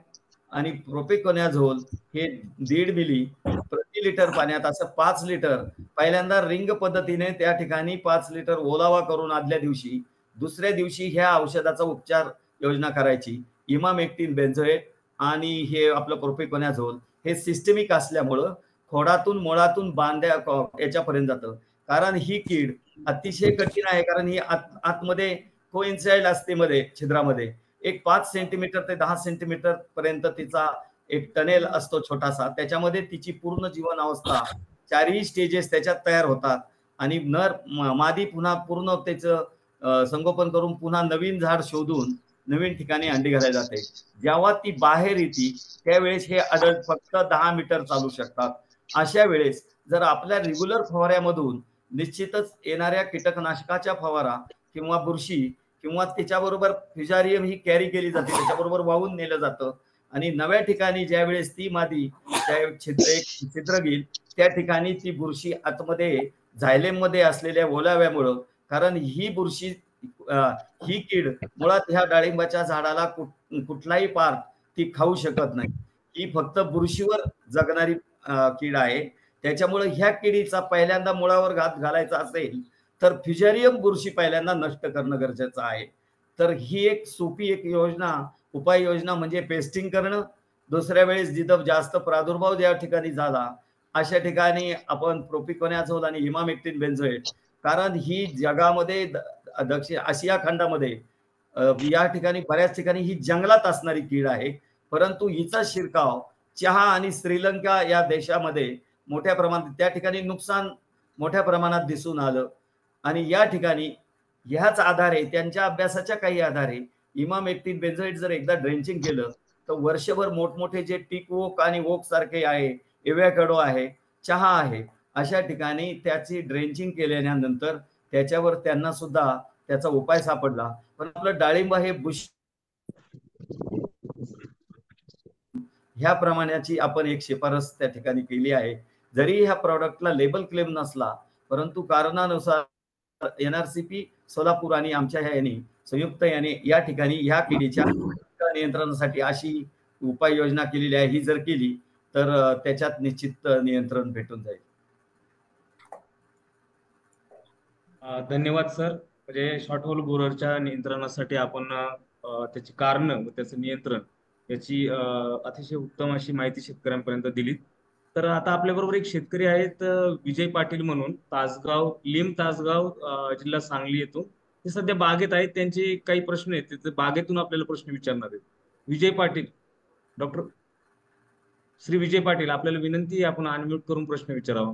आणि प्रोपिकोनॅझोल हे 1.5 मिली प्रति लिटर पाण्यात, असं 5 लिटर पहिल्यांदा रिंग पद्धतीने त्या ठिकाणी 5 लिटर ओलावा करून आदल्या दिवशी, दुसऱ्या दिवशी ह्या औषधाचा उपचार योजना करायची. इमामेक्टिन बेंझोएट आणि हे आपलं प्रोपिकोनॅझोल हे सिस्टमिक असल्यामुळं खोडातून मुळातून बांध्या याच्यापर्यंत जातं. कारण ही कीड अतिशय कठीण आहे, कारण ही आतमध्ये कोइन्साइड असते मध्ये छिद्रामध्ये एक 5 सेंटीमीटर ते 10 सेंटीमीटर पर्यंत तिचा एक टनेल असतो छोटासा, त्याच्यामध्ये तिची पूर्ण जीवन अवस्था 4ही स्टेजेस त्याच्यात तयार होतात आणि मादी पुन्हा पूर्ण त्याचं संगोपन करून पुन्हा नवीन झाड शोधून नवीन ठिकाणी अंडी घालायला जाते. जेव्हा ती बाहेर येते त्यावेळेस हे अडल्ट फक्त 10 मीटर चालू शकतात. अशा वेळेस जर आपल्या रेग्युलर फवाऱ्यामधून निश्चितच येणाऱ्या कीटकनाशकाच्या फवारा किंवा बुरशी किंवा त्याच्याबरोबर फ्युजारियम ही कॅरी केली जाते, त्याच्याबरोबर वाहून नेलं जातं आणि नव्या ठिकाणी ज्या वेळेस ती मादी छिद्र घेईल त्या ठिकाणी ती बुरशी आतमध्ये झायलेममध्ये असलेल्या ओलाव्यामुळं, कारण ही बुरशी ही कीड मुळात ह्या डाळिंबाच्या झाडाला कुठलाही पार्ट ती खाऊ शकत नाही. ही फक्त बुरशीवर जगणारी कीड आहे. त्याच्यामुळे ह्या किडीचा पहिल्यांदा मुळावर घात घालायचा असेल तर फ्युजेरियम बुरशी पहिल्यांदा नष्ट करणं गरजेचं आहे. तर ही एक सोपी एक उपाययोजना म्हणजे पेस्टिंग करणं. दुसऱ्या वेळेस जिथं जास्त प्रादुर्भाव ज्या ठिकाणी झाला अशा ठिकाणी आपण प्रोपिकोनॅझोल आणि इमामेक्टिन बेन्झोएट, कारण ही जगामध्ये दक्षिण आशिया खंडामध्ये या ठिकाणी बऱ्याच ठिकाणी ही जंगलात असणारी कीड आहे. परंतु हिचा शिरकाव चहा आणि श्रीलंका या देशामध्ये मोठ्या प्रमाणात त्या ठिकाणी नुकसान मोठ्या प्रमाणात दिसून आलं. आणि या ठिकाणी ह्याच आधारे त्यांच्या अभ्यासाच्या काही आधारे इमामेक्टिन बेन्झोएट जर एकदा ड्रेंचिंग केलं तर वर्षभर मोठमोठे जे टीक ओक आणि ओक सारखे आहे, एव्हॅकॅडो आहे, चहा आहे, अशा ठिकाणी त्याची ड्रेंचिंग केल्यानंतर त्याच्यावर त्यांना सुद्धा त्याचा उपाय सापडला. पण आपलं डाळिंब हे ह्या प्रमाणाची आपण एक शिफारस त्या ठिकाणी केली आहे. जरी ह्या प्रॉडक्टला लेबल क्लेम नसला, परंतु कारणानुसार एनआरसीपी सोलापूर आणि आमच्या ह्या संयुक्त याने या ठिकाणी ह्या किडीच्या नियंत्रणासाठी अशी उपाययोजना केलेली आहे. ही जर केली तर त्याच्यात निश्चित नियंत्रण भेटून जाईल. धन्यवाद सर. म्हणजे शॉर्ट होल बोररच्या नियंत्रणासाठी आपण त्याची कारण व त्याचं नियंत्रण याची अतिशय उत्तम अशी माहिती शेतकऱ्यांपर्यंत दिली. तर आता आपल्याबरोबर एक शेतकरी आहेत विजय पाटील म्हणून, तासगाव जिल्हा सांगली येतो. ते सध्या बागेत आहेत. त्यांचे काही प्रश्न आहेत, ते बागेतून आपल्याला प्रश्न विचारणार आहेत. विजय पाटील, डॉक्टर श्री विजय पाटील, आपल्याला विनंती आहे आपण अनम्यूट करून प्रश्न विचारावा.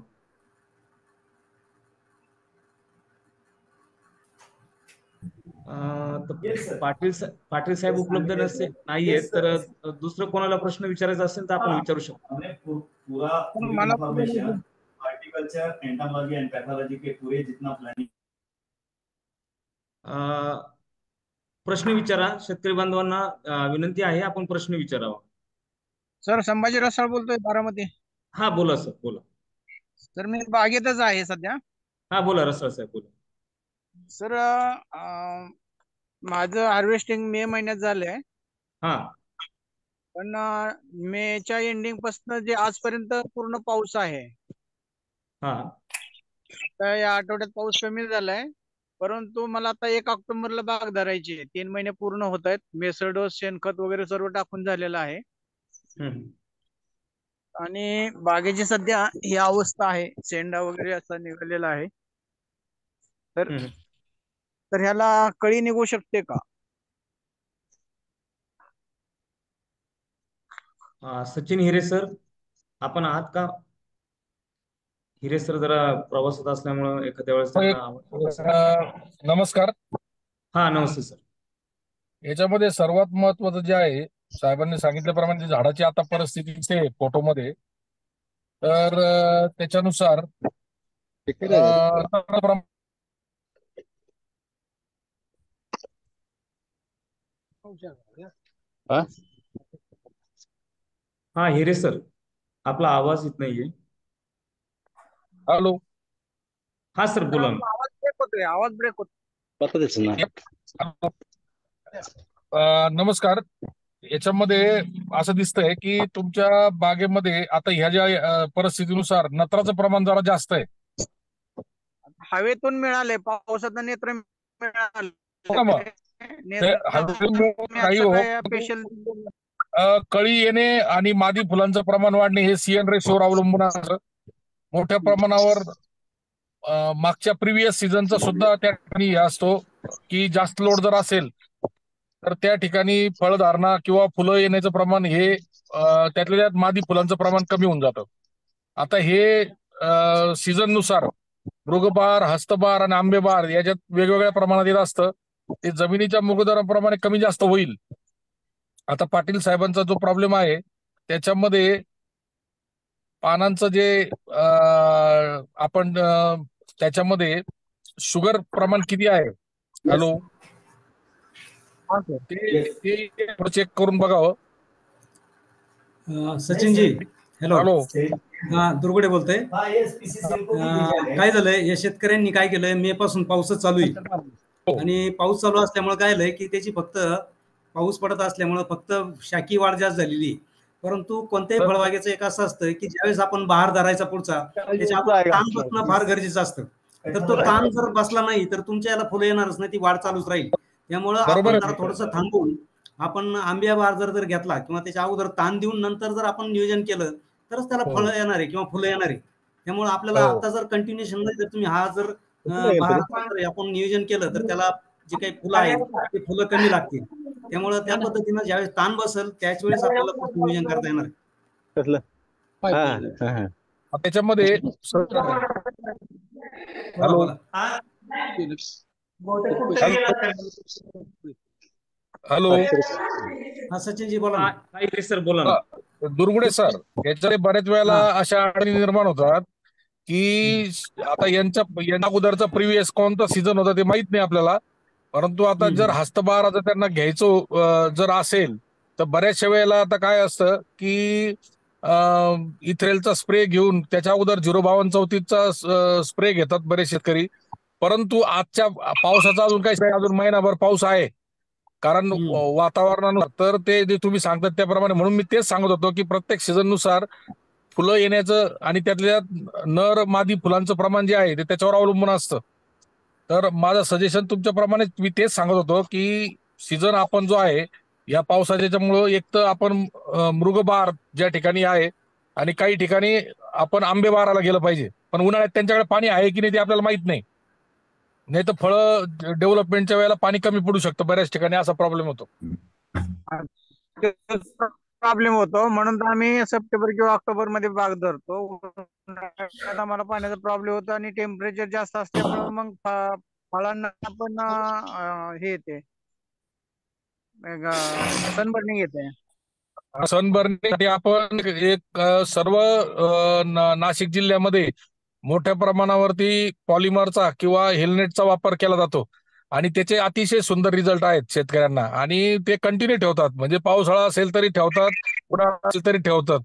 पाटील साहेब उपलब्ध नाहीयेत, तर दुसरं कोणाला प्रश्न विचारायचा असेल तर आपण विचारू शकतो. हॉर्टिकल्चर, एंटोलॉजी एंड पैथोलॉजी के पूरे जितना प्लानिंग. प्रश्न विचारा. शेतकरी बांधवांना विनंती आहे आपण प्रश्न विचारावा. सर, संभाजी रसाळ बोलतोय, बारामती. हा बोला सर, बोला. सर, मी बागेतच आहे सध्या. हा बोला रसाळ साहेब, बोला. सर, माझं हार्वेस्टिंग मे महिन्यात झालंय. हा, पण मेच्या एंडिंग पासून जे आजपर्यंत पूर्ण पाऊस आहे. हा, आता या आठवड्यात पाऊस कमी झालाय, परंतु मला आता 1 ऑक्टोबरला बाग धरायची आहे. 3 महिने पूर्ण होत आहेत. मेसर डोस, शेणखत वगैरे सर्व टाकून झालेलं आहे. आणि बागेची सध्या ही अवस्था आहे, शेंडा वगैरे असा निघालेला आहे. तर ह्याला कळी निघू शकते का? सचिन हिरे सर, आपण आहात का? हिरे सर जरा प्रवासात असल्यामुळे एखाद्या वेळेस नमस्कार. हा, नमस्ते सर. याच्यामध्ये सर्वात महत्वाचं जे आहे, साहेबांनी सांगितल्याप्रमाणे झाडाची आता परिस्थिती दिसते फोटोमध्ये, तर त्याच्यानुसार हा हिरे सर, आपला आवाज येत नाहीये. हॅलो. हा सर, बोला ना. आवाज ब्रेक होतो. नमस्कार. याच्यामध्ये असं दिसतंय की तुमच्या बागेमध्ये आता ह्या ज्या परिस्थितीनुसार नत्राचं प्रमाण जरा जास्त आहे. हवेतून मिळाले, पावसाचं नेत्र मिळाले. स्पेशल कळी येणे आणि मादी फुलांचं प्रमाण वाढणे हे सीएन रेशोवर अवलंबून असतं. मोठ्या प्रमाणावर मागच्या प्रिव्हियस सीझनचा सुद्धा त्या ठिकाणी असतो की जास्त लोड जर असेल तर त्या ठिकाणी फळधारणा किंवा फुलं येण्याचं प्रमाण हे त्यातल्या त्यात मादी फुलांचं प्रमाण कमी होऊन जातं. आता हे सीझन नुसार मृगबहार, हस्तबहार आणि आंबेबहार याच्यात वेगवेगळ्या प्रमाणात येत असतं. ते जमिनीच्या मृगदराप्रमाणे कमी जास्त होईल. आता पाटील साहेबांचा जो प्रॉब्लेम आहे त्याच्यामध्ये पानांचं जे आपण त्याच्यामध्ये शुगर प्रमाण किती आहे, हॅलो, ते चेक करून बघावं. सचिनजी, हॅलो. हा, दुर्गुडे बोलतोय. हाँ ये SPCCL को भी भेजा है. काय झालंय, या शेतकऱ्यांनी काय केलंय, मे पासून पाऊसच चालू आहे आणि पाऊस चालू असल्यामुळे काय झालंय की त्याची फक्त पाऊस पडत असल्यामुळे फक्त शाकी वाढ जास्त झालेली आहे. परंतु कोणत्याही फळबागेचं एक असं असतं की ज्यावेळेस आपण बहार धरायचा पुढचा, त्याच्या अगोदर ताण बसणं फार गरजेचं असतं. तर तो ताण जर बसला नाही तर तुमच्या याला फुलं येणारच नाही, ती वाढ चालूच राहील. त्यामुळं बरोबर आपण आहे. जरा थोडंसं थांबून आपण आंब्या बहार जर घेतला किंवा त्याच्या अगोदर ताण देऊन नंतर जर आपण नियोजन केलं तरच त्याला हो. फळं येणार आहे किंवा फुलं येणार आहे. त्यामुळे आपल्याला हो. आता जर कंटिन्युएशन मध्ये जर तुम्ही हा जर बहाराचं जर आपण नियोजन केलं तर त्याला जे काही फुलं आहेत ते फुलं कमी लागतील. त्यामुळे त्या पद्धतीनं ज्यावेळेस ताण बसेल त्याच वेळेस आपल्याला पुढचं नियोजन करता येणार आहे. त्याच्यामध्ये बोला बोला. बहुतेक कुठे गेला तर. हॅलो हा सचिनजी बोला ना. काहीतरी सर बोला ना. दुर्गुडे सर, याच्यामध्ये बऱ्याच वेळेला अशा अडचणी निर्माण होतात की आता यांच्या अगोदरचा प्रिव्हियस कोणता सीझन होता ते माहित नाही आपल्याला, परंतु आता जर हस्तबहार जर त्यांना घ्यायचं जर असेल तर बऱ्याचशा वेळेला आता काय असतं की इथ्रेलचा स्प्रे घेऊन त्याच्या अगोदर 05234चा स्प्रे घेतात बरेच शेतकरी. परंतु आजच्या पावसाचा अजून काही अजून महिनाभर पाऊस आहे कारण वातावरणानुसार, तर ते जे तुम्ही सांगतात त्याप्रमाणे, म्हणून मी तेच सांगत होतो की प्रत्येक सीझन नुसार फुलं येण्याचं आणि त्यातल्या नर मादी फुलांचं प्रमाण जे आहे ते त्याच्यावर अवलंबून असतं. तर माझं सजेशन तुमच्याप्रमाणे मी तेच सांगत होतो की सीझन आपण जो आहे या पावसाच्यामुळं एक तर आपण मृगबहार ज्या ठिकाणी आहे आणि काही ठिकाणी आपण आंबेबहाराला गेलं पाहिजे, पण उन्हाळ्यात त्यांच्याकडे पाणी आहे की नाही ते आपल्याला माहित नाही. नाही तर फळं डेव्हलपमेंटच्या वेळेला पाणी कमी पडू शकतं, बऱ्याच ठिकाणी असा प्रॉब्लेम होतो. प्रॉब्लेम होतो म्हणून तर आम्ही सप्टेंबर किंवा ऑक्टोबर मध्ये बाग धरतो. उन्हाळ्यात आम्हाला पाण्याचा प्रॉब्लेम होतो आणि टेम्परेचर जास्त असल्यामुळे मग फळांना पण हे येते, सनबर्निंग येते. सनबर्निंगसाठी आपण एक सर्व नाशिक जिल्ह्यामध्ये मोठ्या प्रमाणावरती पॉलिमरचा किंवा हेल्मेटचा वापर केला जातो आणि त्याचे अतिशय सुंदर रिझल्ट आहेत शेतकऱ्यांना, आणि ते कंटिन्यू ठेवतात. म्हणजे पावसाळा असेल तरी ठेवतात, उन्हाळा असेल तरी ठेवतात.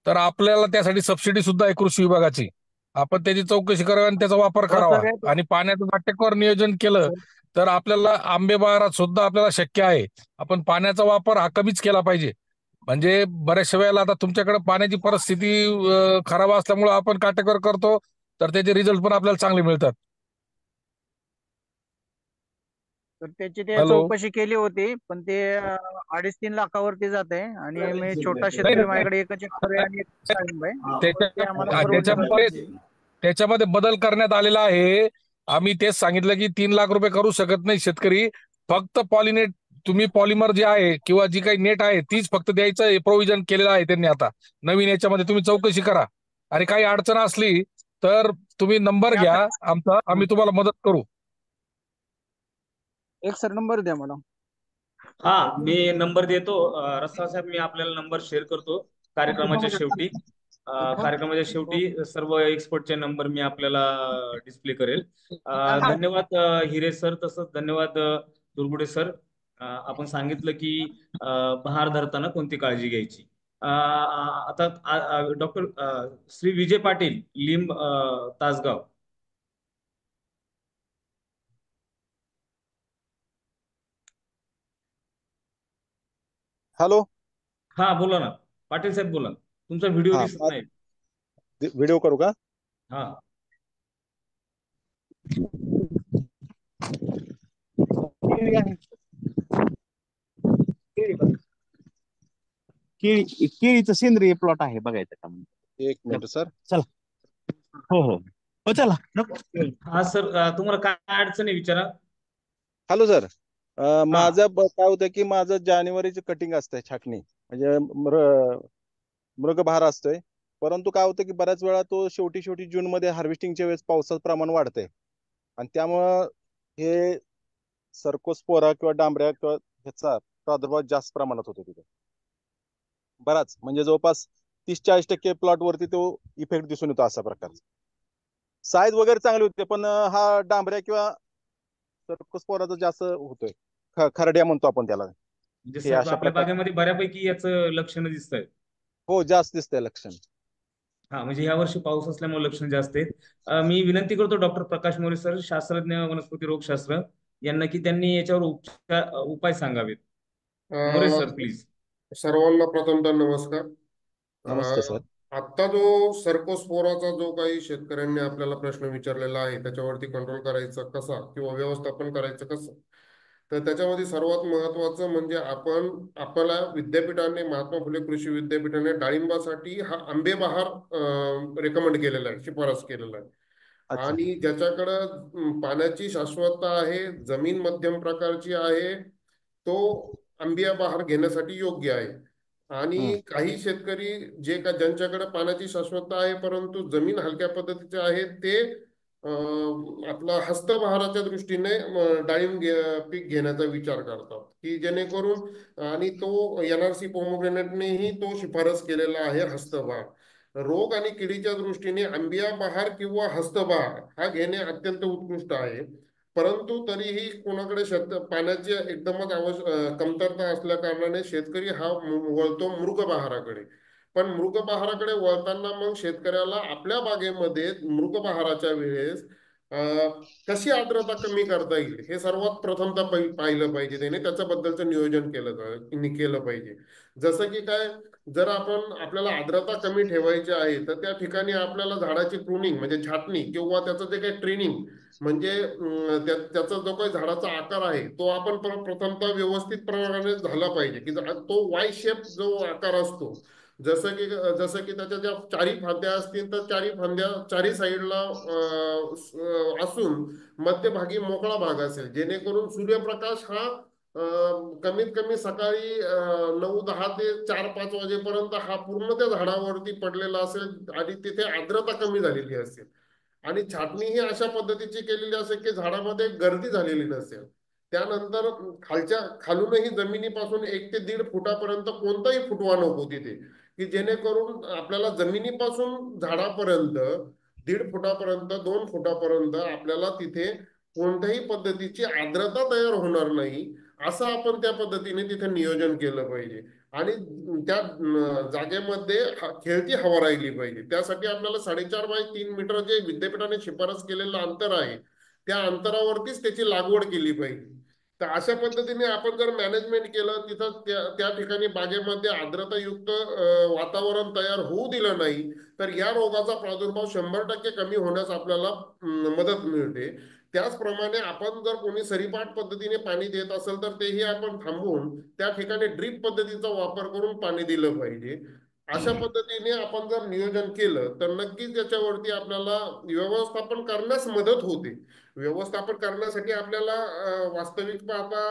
तर आपल्याला त्यासाठी सबसिडी सुद्धा आहे कृषी विभागाची. आपण त्याची चौकशी करावी आणि त्याचा वापर करावा आणि पाण्याचं काटेकोर नियोजन केलं तर आपल्याला आंबेबहारात सुद्धा आपल्याला शक्य आहे. आपण पाण्याचा वापर हा कमीच केला पाहिजे. म्हणजे बऱ्याचशा वेळेला आता तुमच्याकडे पाण्याची परिस्थिती खराब असल्यामुळे आपण काटेकोर करतो तर त्याचे रिझल्ट पण आपल्याला चांगले मिळतात. तर त्याची ते चौकशी केली होती पण ते 2.5-3 लाखावरती जाते आणि मी छोटा शेतकरी, माझ्याकडे एकच एकर आहे आणि एक डाळिंब आहे. त्याच्यामध्ये बदल करण्यात आलेला आहे. आम्ही तेच सांगितलं की 3 लाख रुपये करू शकत नाही शेतकरी, फक्त पॉलिनेट तुम्ही पॉलिमर जे आहे किंवा जी काही नेट आहे तीच फक्त द्यायचं प्रोव्हिजन केलेलं आहे त्यांनी. आता नवीन याच्यामध्ये तुम्ही चौकशी करा आणि काही अडचण असली तर तुम्ही नंबर घ्या आमचा, आम्ही तुम्हाला मदत करू. एक सर नंबर द्या मला. हा, मी नंबर देतो. रस्ता साहेब, मी आपल्याला नंबर शेअर करतो कार्यक्रमाच्या शेवटी. कार्यक्रमाच्या शेवटी सर्व एक्सपर्टचे नंबर मी आपल्याला डिस्प्ले करेल. धन्यवाद हिरे सर, तसंच धन्यवाद दुर्गुडे सर. आपण सांगितलं की बहार धरताना कोणती काळजी घ्यायची. आता डॉक्टर श्री विजय पाटील, लिंब, तासगाव. हॅलो, हा बोला ना पाटील साहेब, बोला. तुमचा व्हिडिओ दिसत नाही. व्हिडिओ करू का? हा, केळीचं सेंद्रिय प्लॉट आहे, बघायचं का? एक मिनिट सर. चला. हो हो हो, चला. हा सर, तुम्हाला काय अडचण आहे विचारा. हॅलो सर, माझं काय होतं की माझं जानेवारीचं कटिंग असतंय, छाटणी म्हणजे मृगबहार असतोय. परंतु काय होतं की बऱ्याच वेळा तो शेवटी जून मध्ये हार्वेस्टिंगच्या वेळेस पावसाचं प्रमाण वाढतंय आणि त्यामुळं हे सर्कोस्पोरा किंवा डांबऱ्या किंवा ह्याचा प्रादुर्भाव जास्त प्रमाणात होतो तिथे. बराच म्हणजे जवळपास 30-40% प्लॉट वरती तो इफेक्ट दिसून येतो. अशा प्रकारचा साईज वगैरे चांगली होते, पण हा डांबऱ्या किंवा सर्कोस्पोराचा जास्त होतोय, खरड्या म्हणतो आपण त्याला. म्हणजे आपल्या बागेमध्ये बऱ्यापैकी याचं लक्षण दिसतंय. हो, जास्त दिसतंय लक्षण. हा, म्हणजे या वर्षी पाऊस असल्यामुळे लक्षण जास्त आहेत. मी विनंती करतो डॉक्टर प्रकाश मोरे सर, शास्त्रज्ञ वनस्पती रोगशास्त्र यांना, की त्यांनी याच्यावर उपाय सांगावेत. मोरे अ, सर प्लीज. सर्वांना प्रथमतः नमस्कार. नमस्ते सर. आत्ता जो सर्कोस्पोराचा जो काही शेतकऱ्यांनी आपल्याला प्रश्न विचारलेला आहे त्याच्यावरती कंट्रोल करायचा कसा किंवा व्यवस्थापन करायचं कसं, तर त्याच्यामध्ये सर्वात महत्वाचं म्हणजे आपण आपल्याला विद्यापीठाने महात्मा फुले कृषी विद्यापीठाने डाळिंबासाठी हा आंबेबहार रेकमेंड केलेला आहे, शिफारस केलेला आहे. अच्छा. आणि ज्याच्याकडं पाण्याची शाश्वतता आहे, जमीन मध्यम प्रकारची आहे, तो आंबिया बहार घेण्यासाठी योग्य आहे. आणि काही शेतकरी ज्यांच्याकडे पाण्याची शाश्वतता आहे परंतु जमीन हलक्या पद्धतीचे आहे ते आपला हस्तबहाराच्या दृष्टीने डाळिंब पीक घेण्याचा विचार करतात, की जेणेकरून आणि तो NRC पोमोग्रेनेटनेही तो शिफारस केलेला आहे हस्तबहार. रोग आणि किडीच्या दृष्टीने आंबिया बहार किंवा हस्तबहार हा घेणे अत्यंत उत्कृष्ट आहे. परंतु तरीही कोणाकडे पाण्याची एकदमच कमतरता असल्या कारणाने शेतकरी हा वळतो मृग बहाराकडे. पण मृग बहाराकडे वळताना मग शेतकऱ्याला आपल्या बागेमध्ये मृग बहाराच्या वेळेस कशी आर्द्रता कमी करता येईल हे सर्वात प्रथमतः पाहिलं पाहिजे. त्याने त्याच्याबद्दलचं नियोजन केलं पाहिजे. जसं की काय, जर आपल्याला आर्द्रता कमी ठेवायची आहे तर त्या ठिकाणी आपल्याला झाडाची प्रूनिंग म्हणजे छाटणी किंवा त्याचं जे काही ट्रेनिंग म्हणजे त्याचा जो काही झाडाचा आकार आहे तो आपण प्रथमतः व्यवस्थित प्रमाणे झाला पाहिजे, की तो वाय शेप जो आकार असतो, जसं की त्याच्या ज्या चारी फांद्या असतील तर चारी फांद्या चारी साईडला असून मध्यभागी मोकळा भाग असेल, जेणेकरून सूर्यप्रकाश हा कमीत कमी सकाळी 9-10 ते 4-5 वाजेपर्यंत हा पूर्ण त्या झाडावरती पडलेला असेल आणि तिथे आर्द्रता कमी झालेली असेल. आणि छाटणी ही अशा पद्धतीची केलेली असेल की झाडामध्ये गर्दी झालेली नसेल. त्यानंतर खालूनही जमिनीपासून 1 ते 1.5 फुटापर्यंत कोणताही फुटवा नको तिथे, की जेणेकरून आपल्याला जमिनीपासून झाडापर्यंत 1.5 फुटापर्यंत 2 फुटापर्यंत आपल्याला तिथे कोणत्याही पद्धतीची आर्द्रता तयार होणार नाही, असं आपण त्या पद्धतीने तिथे नियोजन केलं पाहिजे. आणि त्या जागेमध्ये खेळती हवा राहिली पाहिजे. त्यासाठी आपल्याला 4.5 बाय 3 मीटर जे विद्यापीठाने शिफारस केलेलं अंतर आहे त्या अंतरावरतीच त्याची लागवड केली पाहिजे. तर अशा पद्धतीने आपण जर मॅनेजमेंट केलं तिथं त्या ठिकाणी बागेमध्ये आर्द्रतायुक्त वातावरण तयार होऊ दिलं नाही तर या रोगाचा प्रादुर्भाव 100% कमी होण्यास आपल्याला मदत मिळते. त्याचप्रमाणे आपण जर कोणी सरीपाट पद्धतीने पाणी देत असेल तर तेही आपण थांबवून त्या ठिकाणी ड्रीप पद्धतीचा वापर करून पाणी दिलं पाहिजे. अशा पद्धतीने आपण जर नियोजन केलं तर नक्कीच त्याच्यावरती आपल्याला व्यवस्थापन करण्यास मदत होते. व्यवस्थापन करण्यासाठी आपल्याला वास्तविक पाहता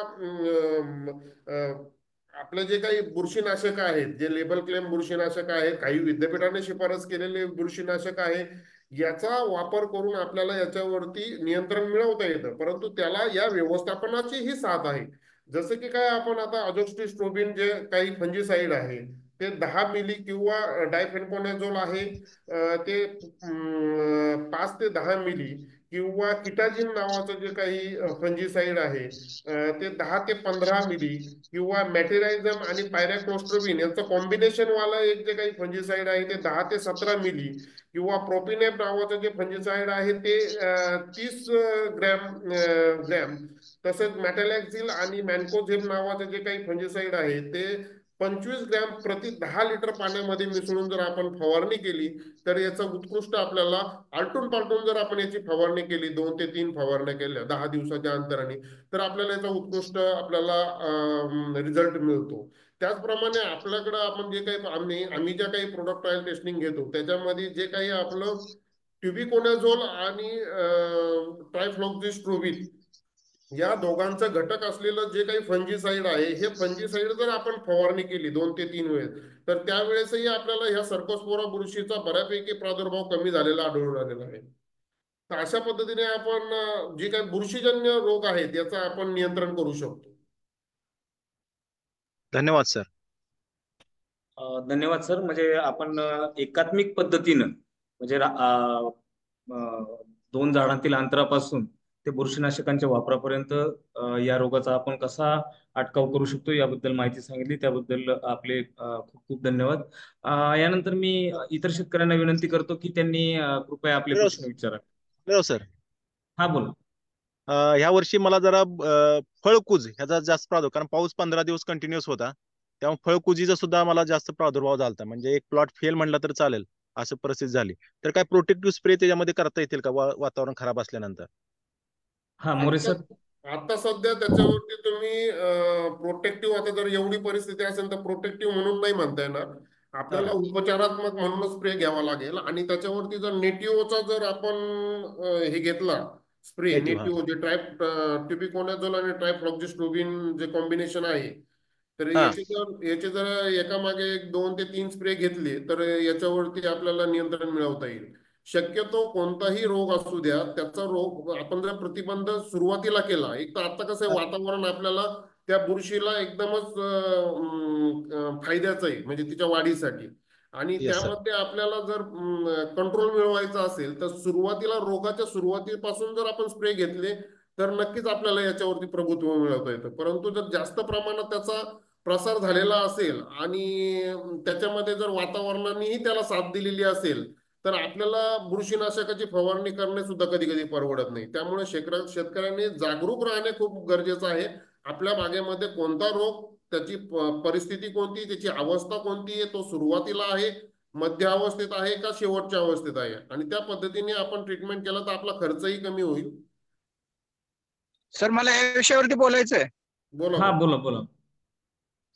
आपले जे काही बुरशीनाशक आहेत, जे लेबल क्लेम बुरशीनाशक आहेत, काही विद्यापीठाने शिफारस केलेले बुरशीनाशक आहे, याचा वापर करून आपल्याला याच्यावरती नियंत्रण मिळवता येतं. परंतु त्याला या व्यवस्थापनाची ही साथ आहे. जसं की काय, आपण आता अझोक्सिस्ट्रोबिन जे काही फंजीसाईड आहे ते 10 मिली किंवा डायफेनकोनाझोल आहे ते 5 ते 10 मिली किंवा किटाजिन नावाचं जे काही फंजीसाईड आहे ते 10 ते 15 मिली किंवा मॅटेरायझम आणि पायरॅक्लोस्ट्रोबिन यांचं कॉम्बिनेशन वाला एक जे काही फंजीसाईड आहे ते 10 ते 17 मिली किंवा प्रोपिनेप नावाचं जे फंजीसाईड आहे ते 30 ग्रॅम तसेच मॅटेलॅक्झिल आणि मॅन्कोझेब नावाचं जे काही फंजीसाईड आहे ते 25 ग्रॅम प्रति 10 लिटर पाण्यामध्ये मिसळून जर आपण फवारणी केली तर याचा उत्कृष्ट आपल्याला आलटून पालटून जर आपण याची फवारणी केली 2 ते 3 फवारण्या केल्या 10 दिवसाच्या अंतराने तर आपल्याला याचा उत्कृष्ट आपल्याला रिझल्ट मिळतो. त्याचप्रमाणे आपल्याकडं आपण जे काही आम्ही ज्या काही प्रोडक्ट ऑइल टेस्टिंग घेतो त्याच्यामध्ये जे काही आपलं ट्युबिकोनाझोल आणि ट्रायफ्लॉक्झिस्ट्रोबिन या दोघांचं घटक असलेलं जे काही फंजीसाईड आहे हे फंजीसाईड जर आपण फवारणी केली 2 ते 3 वेळेस तर त्यावेळेसही आपल्याला ह्या सर्कोस्पोरा बुरशीचा बऱ्यापैकी प्रादुर्भाव कमी झालेला आढळून आलेला आहे. तर अशा पद्धतीने आपण जे काही बुरशीजन्य रोग आहेत याचं आपण नियंत्रण करू शकतो. धन्यवाद सर. धन्यवाद सर. म्हणजे आपण एकात्मिक पद्धतीनं म्हणजे 2 झाडांतील अंतरापासून ते बुरशीनाशकांच्या वापरापर्यंत या रोगाचा आपण कसा अटकाव करू शकतो याबद्दल माहिती सांगितली, त्याबद्दल आपले खूप खूप धन्यवाद. यानंतर मी इतर शेतकऱ्यांना विनंती करतो की त्यांनी कृपया आपले निरव प्रश्न सर विचारा. निरव सर हा बोला. ह्या वर्षी मला जरा फळकुज ह्याचा जास्त प्रादुर्भाव, कारण पाऊस 15 दिवस कंटिन्युअस होता, त्यामुळे फळकुजीचा सुद्धा मला जास्त प्रादुर्भाव झाला. म्हणजे एक प्लॉट फेल म्हणला तर चालेल असं परिस्थिती झाली. तर काय प्रोटेक्टिव्ह स्प्रे त्याच्यामध्ये करता येतील का वातावरण खराब असल्यानंतर? हा मोरे आता सर. आता सध्या त्याच्यावरती तुम्ही प्रोटेक्टिव्ह, आता जर एवढी परिस्थिती असेल तर प्रोटेक्टिव्ह म्हणून नाही म्हणता येणार. आपल्याला उपचारात्मक म्हणून स्प्रे घ्यावा लागेल. आणि त्याच्यावरती जर नेटिओचा जर आपण हे घेतला स्प्रे, नेटिव्ह नेटिओ जे ट्युबिकोनाझोल आणि ट्रायफ्लॉक्झिस्ट्रोबिन जे कॉम्बिनेशन आहे, तर हा याचे जर एकामागे एक 2 ते 3 स्प्रे घेतले तर याच्यावरती आपल्याला नियंत्रण मिळवता येईल. शक्यतो कोणताही रोग असू द्या, त्याचा रोग आपण जर प्रतिबंध सुरुवातीला केला, एक तर आता कसं आहे वातावरण आपल्याला त्या बुरशीला एकदमच फायद्याचं आहे म्हणजे तिच्या वाढीसाठी. आणि येस सर. त्यामध्ये आपल्याला जर कंट्रोल मिळवायचा असेल तर सुरुवातीला रोगाच्या सुरुवातीपासून जर आपण स्प्रे घेतले तर नक्कीच आपल्याला याच्यावरती प्रभुत्व मिळवता येतं. परंतु जर जास्त प्रमाणात त्याचा प्रसार झालेला असेल आणि त्याच्यामध्ये जर वातावरणानेही त्याला साथ दिलेली असेल तर आपल्याला बुरशीनाशकाची फवारणी करणे सुद्धा कधी कधी परवडत नाही. त्यामुळे शेतकऱ्यांनी जागरूक राहणे खूप गरजेचं आहे. आपल्या बागेमध्ये कोणता रोग, त्याची परिस्थिती कोणती, त्याची अवस्था कोणती आहे, तो सुरुवातीला आहे, मध्य अवस्थेत आहे का शेवटच्या अवस्थेत आहे, आणि त्या पद्धतीने आपण ट्रीटमेंट केलं तर आपला खर्चही कमी होईल. सर मला या विषयावरती बोलायचंय. बोला हा बोला. बोला बोला.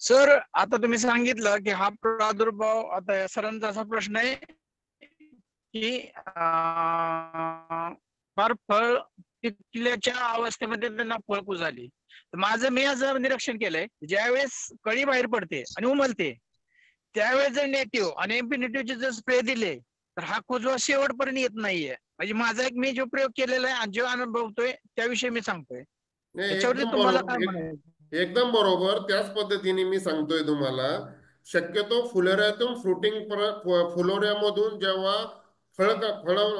सर आता तुम्ही सांगितलं की हा प्रादुर्भाव, आता सरांचा असा प्रश्न आहे की फार फळ पिकल्याच्या अवस्थेमध्ये त्यांना फळकुज आली. माझं मी असं निरीक्षण केलंय, ज्यावेळेस कळी बाहेर पडते आणि उमलते त्यावेळेस जर नेटिव्ह आणि एम्पिनेटिव्हचे जर स्प्रे दिले तर हा कुजवा शेवटपर्यंत येत नाहीये. म्हणजे माझा एक मी जो प्रयोग केलेला आहे आणि जो अनुभवतोय त्याविषयी मी सांगतोय. नाही, त्याच्यावरती एकदम तुम्हाला काय बरोबर, म्हणायचं? एकदम बरोबर. त्याच पद्धतीने मी सांगतोय तुम्हाला, शक्यतो फुलोऱ्यातून फुलोऱ्यामधून जेव्हा फळ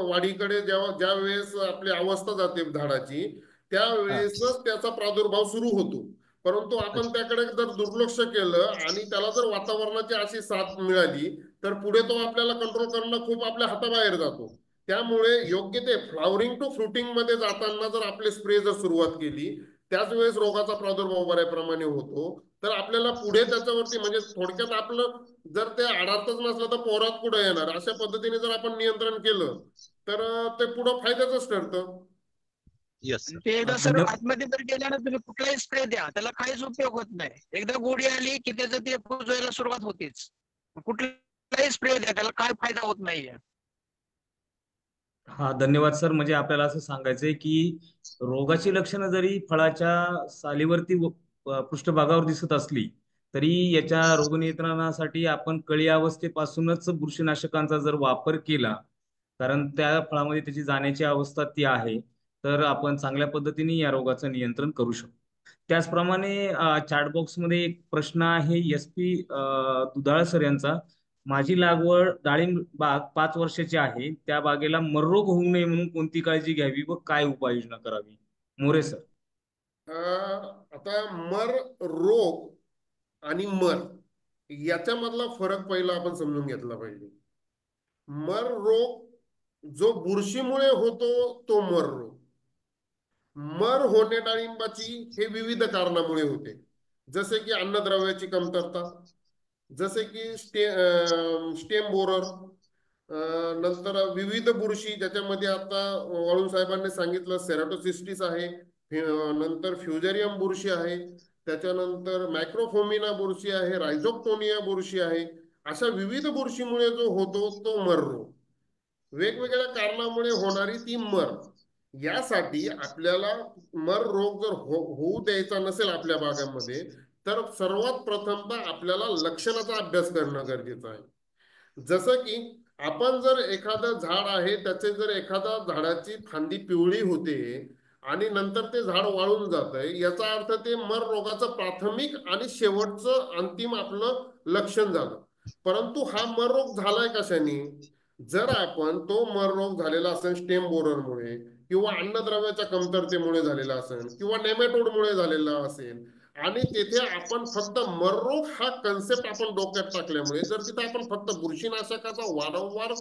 वाढीकडे ज्या वेळेस आपली अवस्था जाते झाडाची, त्यावेळेसच त्याचा प्रादुर्भाव सुरू होतो. परंतु आपण त्याकडे जर दुर्लक्ष केलं आणि त्याला जर वातावरणाची अशी साथ मिळाली तर पुढे तो आपल्याला कंट्रोल करणं खूप आपल्या हाताबाहेर जातो. त्यामुळे योग्य ते फ्लॉवरिंग टू फ्रुटिंग मध्ये जाताना जर आपले स्प्रे जर सुरुवात केली, त्याच वेळेस रोगाचा प्रादुर्भाव बऱ्या प्रमाणे होतो. तर आपल्याला पुढे त्याच्यावरती म्हणजे थोडक्यात आपलं जर ते आडातच नसलं तर पोरात पुढे येणार, अशा पद्धतीने जर आपण नियंत्रण केलं तर ते पुढं फायद्याचंच ठरतं. येस ते एकदा सर धन्यवाद. आतमध्ये जर गेल्यानं तुम्ही कुठलाही स्प्रे द्या त्याला काहीच उपयोग होत नाही. एकदा गोडी आली की त्याचं ते कुजवायला सुरुवात होतीच. कुठलाही स्प्रे द्या त्याला काय फायदा होत नाहीये. हा धन्यवाद सर. म्हणजे आपल्याला असं सांगायचंय की रोगाची लक्षणं जरी फळाच्या सालीवरती पृष्ठभागावर दिसत असली तरी याच्या रोगनियंत्रणासाठी आपण कळी अवस्थेपासूनच बुरशीनाशकांचा जर वापर केला, कारण त्या फळामध्ये त्याची जाण्याची अवस्था ती आहे, तर आपण चांगल्या पद्धतीने या रोगाचं नियंत्रण करू शकतो. त्याचप्रमाणे चॅट बॉक्समध्ये एक प्रश्न आहे SP दुधाळ सर यांचा. माझी लागवड डाळिंब बाग 5 वर्षाची आहे, त्या बागेला मर रोग होऊ नये म्हणून कोणती काळजी घ्यावी व काय उपाययोजना करावी? मोरे सर. आता मर रोग आणि मर याच्यामधला फरक पहिला आपण समजून घेतला पाहिजे. मर रोग जो बुरशीमुळे होतो तो मर रोग. मर होणे डाळिंबाची हे विविध कारणामुळे होते, जसे की अन्नद्रव्याची कमतरता, जसे की स्टेम बोरर, नंतर विविध बुरशी ज्याच्यामध्ये आता वाळून साहेबांनी सांगितलं सेराटोसिस्टिस आहे, नंतर फ्युजेरियम बुरशी आहे, त्याच्यानंतर मॅक्रोफोमिना बुरशी आहे, रायझोक्टोनिया बुरशी आहे. अशा विविध बुरशीमुळे जो होतो तो मर रोग, वेगवेगळ्या कारणामुळे होणारी ती मर. यासाठी आपल्याला मर रोग जर होऊ द्यायचा नसेल आपल्या भागामध्ये तर सर्वात प्रथमतः आपल्याला लक्षणाचा अभ्यास करणं गरजेचं आहे. जसं की आपण जर एखादं झाड आहे त्याचे जर एखादा झाडाची फांदी पिवळी होते आणि नंतर ते झाड वाळून जातंय, याचा अर्थ ते मर रोगाचं प्राथमिक आणि शेवटचं अंतिम आपलं लक्षण झालं. परंतु हा मर रोग झालाय कशाने? जर आपण तो मर रोग झालेला असेल स्टेम बोररमुळे किंवा अन्नद्रव्याच्या कमतरतेमुळे झालेला असेल किंवा नेमॅटोडमुळे झालेला असेल, आणि तिथे आपण फक्त मररोग हा कन्सेप्ट आपण डोक्यात टाकल्यामुळे जर तिथे आपण फक्त बुरशीनाशकाचा वारंवार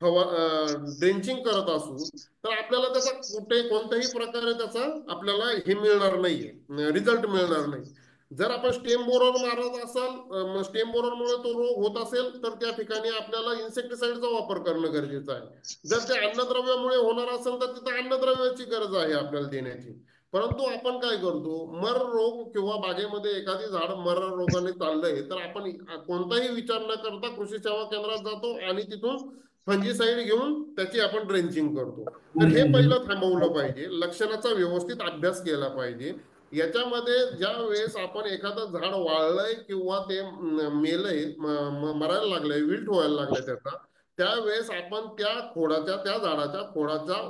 ड्रेंचिंग करत असू तर आपल्याला त्याचा कोणत्याही प्रकारे त्याचा आपल्याला हे मिळणार नाहीये, रिझल्ट मिळणार नाही. जर आपण स्टेम बोरर मारत असाल, स्टेम बोररमुळे तो रोग होत असेल तर त्या ठिकाणी आपल्याला इन्सेक्टिसाइडचा वापर करणं गरजेचं आहे. जर ते अन्नद्रव्यामुळे होणार असेल तर तिथे अन्नद्रव्याची गरज आहे आपल्याला देण्याची. परंतु आपण काय करतो, मर रोग किंवा बागेमध्ये एखादी झाड मर रोगाने चाललंय तर आपण कोणताही विचार न करता कृषी सेवा केंद्रात जातो आणि तिथून फंजीसाईड घेऊन त्याची आपण ड्रेंचिंग करतो. तर हे पहिलं थांबवलं पाहिजे. लक्षणाचा व्यवस्थित अभ्यास केला पाहिजे. याच्यामध्ये ज्या वेळेस आपण एखादं झाड वाळलंय किंवा ते मेलय, मरायला लागलंय, विल्ट व्हायला लागलाय त्याचा, त्यावेळेस आपण त्या झाडाच्या खोडाचा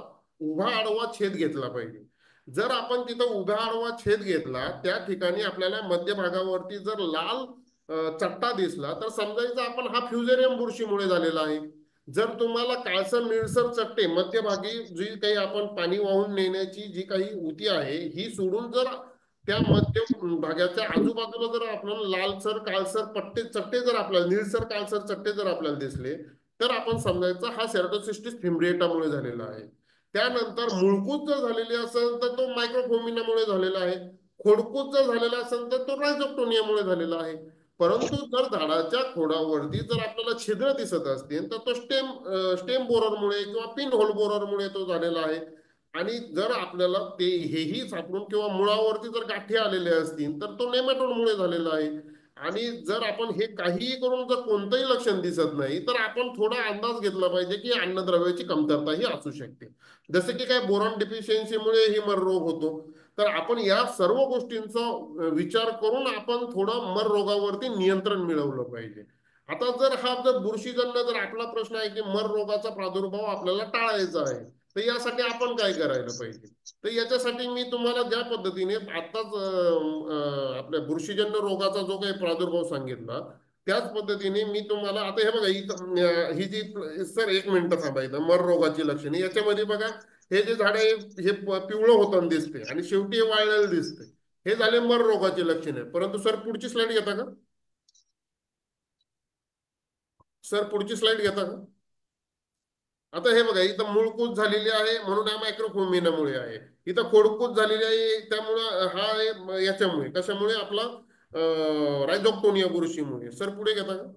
उभा आडवा छेद घेतला पाहिजे. जर आपण तिथं उभ्या आडवा छेद घेतला त्या ठिकाणी आपल्याला मध्यभागावरती जर लाल चट्टा दिसला तर समजायचं आपण हा फ्युजेरियम बुरशीमुळे झालेला आहे. जर तुम्हाला काळसर निळसर चट्टे मध्यभागी जी काही आपण पाणी वाहून नेण्याची जी काही उती आहे ही सोडून जर त्या मध्य भागाच्या आजूबाजूला जर आपल्याला लालसर काळसर चट्टे जर आपल्याला निळसर काळसर चट्टे जर आपल्याला दिसले तर आपण समजायचं हा सेराटोसिस्टिस फिम्ब्रिएटामुळे झालेला आहे. त्यानंतर मुळकूत जर झालेली असेल तर तो मायक्रोफोमिनामुळे झालेला आहे. खोडकूत जर झालेला असेल तर तो रायझोक्टोनियामुळे झालेला आहे. परंतु जर झाडाच्या खोडावरती जर आपल्याला छिद्र दिसत असतील तर तो स्टेम बोररमुळे किंवा पिन होल बोररमुळे तो झालेला आहे. आणि जर आपल्याला ते हेही सापडून किंवा मुळावरती जर गाठी आलेले असतील तर तो नेमॅटोडमुळे झालेला आहे. आणि जर आपण हे काहीही करून जर कोणतंही लक्षण दिसत नाही तर आपण थोडा अंदाज घेतला पाहिजे की अन्नद्रव्याची कमतरताही असू शकते. जसं की काय बोरॉन डिफिशियन्सीमुळे ही मर रोग होतो. तर आपण या सर्व गोष्टींचा विचार करून आपण थोडं मर रोगावरती नियंत्रण मिळवलं पाहिजे. आता जर बुरशीजन्य जर आपला प्रश्न आहे की मर रोगाचा प्रादुर्भाव आपल्याला टाळायचा आहे तर यासाठी आपण काय करायला पाहिजे. तर याच्यासाठी मी तुम्हाला ज्या पद्धतीने आताच आपल्या बुरशीजन्य रोगाचा जो काही प्रादुर्भाव सांगितला त्याच पद्धतीने मी तुम्हाला आता हे बघा ही जी सर एक मिनिट थांबायचं मर रोगाची लक्षणे याच्यामध्ये बघा हे जे झाड आहे हे पिवळं होताना दिसते आणि शेवटी हे वाळलेलं दिसते. हे झाले मर रोगाची लक्षणे. परंतु सर पुढची स्लाइड घेता का? सर पुढची स्लाइड घेता का? आता हे बघा इथं मूळकूत झालेली आहे म्हणून हा मायक्रोफोमिनामुळे आहे. इथं खोडकूत झालेली आहे त्यामुळं हा याच्यामुळे कशामुळे आपला रायझोक्टोनिया बुरशीमुळे. सर पुढे घेता का?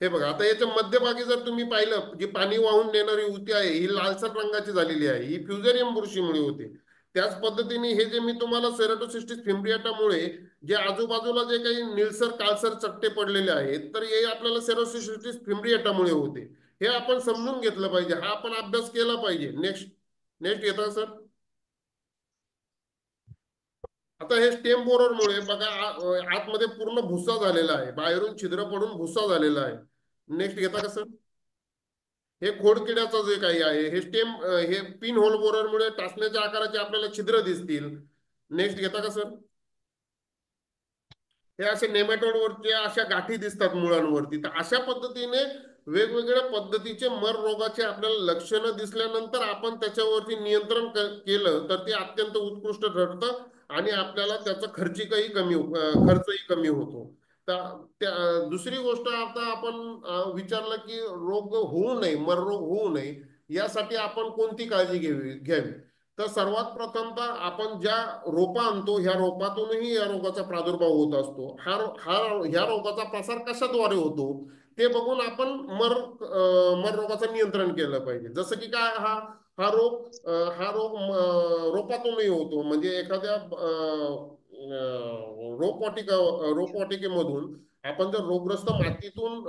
हे बघा आता याच्या मध्यभागी जर तुम्ही पाहिलं जी पाणी वाहून नेणारी उती आहे ही लालसर रंगाची झालेली आहे, ही फ्युजेरियम बुरशीमुळे होते. त्याच पद्धतीने हे जे मी तुम्हाला सेराटोसिस्टिस फिम्ब्रिएटामुळे जे आजूबाजूला जे काही निळसर काळसर चट्टे पडलेले आहेत तर हे आपल्याला सेराटोसिस्टिस फिम्ब्रिएटामुळे होते. हे आपण समजून घेतलं पाहिजे, हा आपण अभ्यास केला पाहिजे. नेक्स्ट येतात सर. आता हे स्टेम बोररमुळे बघा आतमध्ये पूर्ण भुसा झालेला आहे, बाहेरून छिद्र पडून भुसा झालेला आहे. नेक्स्ट घेता का सर. हे खोडकिड्याचं जे काही आहे हे पिन होल बोररमुळे टाचण्याच्या आकाराचे आपल्याला छिद्र दिसतील. नेक्स्ट घेता का सर. हे असे नेमॅटोडवरचे अशा गाठी दिसतात मुळांवरती. तर अशा पद्धतीने वेगवेगळ्या पद्धतीचे मर रोगाचे आपल्याला लक्षणं दिसल्यानंतर आपण त्याच्यावरती नियंत्रण केलं तर ते अत्यंत उत्कृष्ट ठरतं आणि आपल्याला त्याचा खर्चही कमी होतो. तर दुसरी गोष्ट आता आपण विचारलं की रोग होऊ नये, मर रोग होऊ नये यासाठी आपण कोणती काळजी घ्यावी. तर सर्वात प्रथमतः आपण ज्या रोपा आणतो ह्या रोपातूनही या रोगाचा प्रादुर्भाव होत असतो. ह्या रोगाचा प्रसार कशाद्वारे होतो ते बघून आपण मर रोगाचं नियंत्रण केलं पाहिजे. जसं की काय हा रोग रोपातूनही होतो. म्हणजे एखाद्या रोपवाटिकेमधून आपण जर रोगग्रस्त मातीतून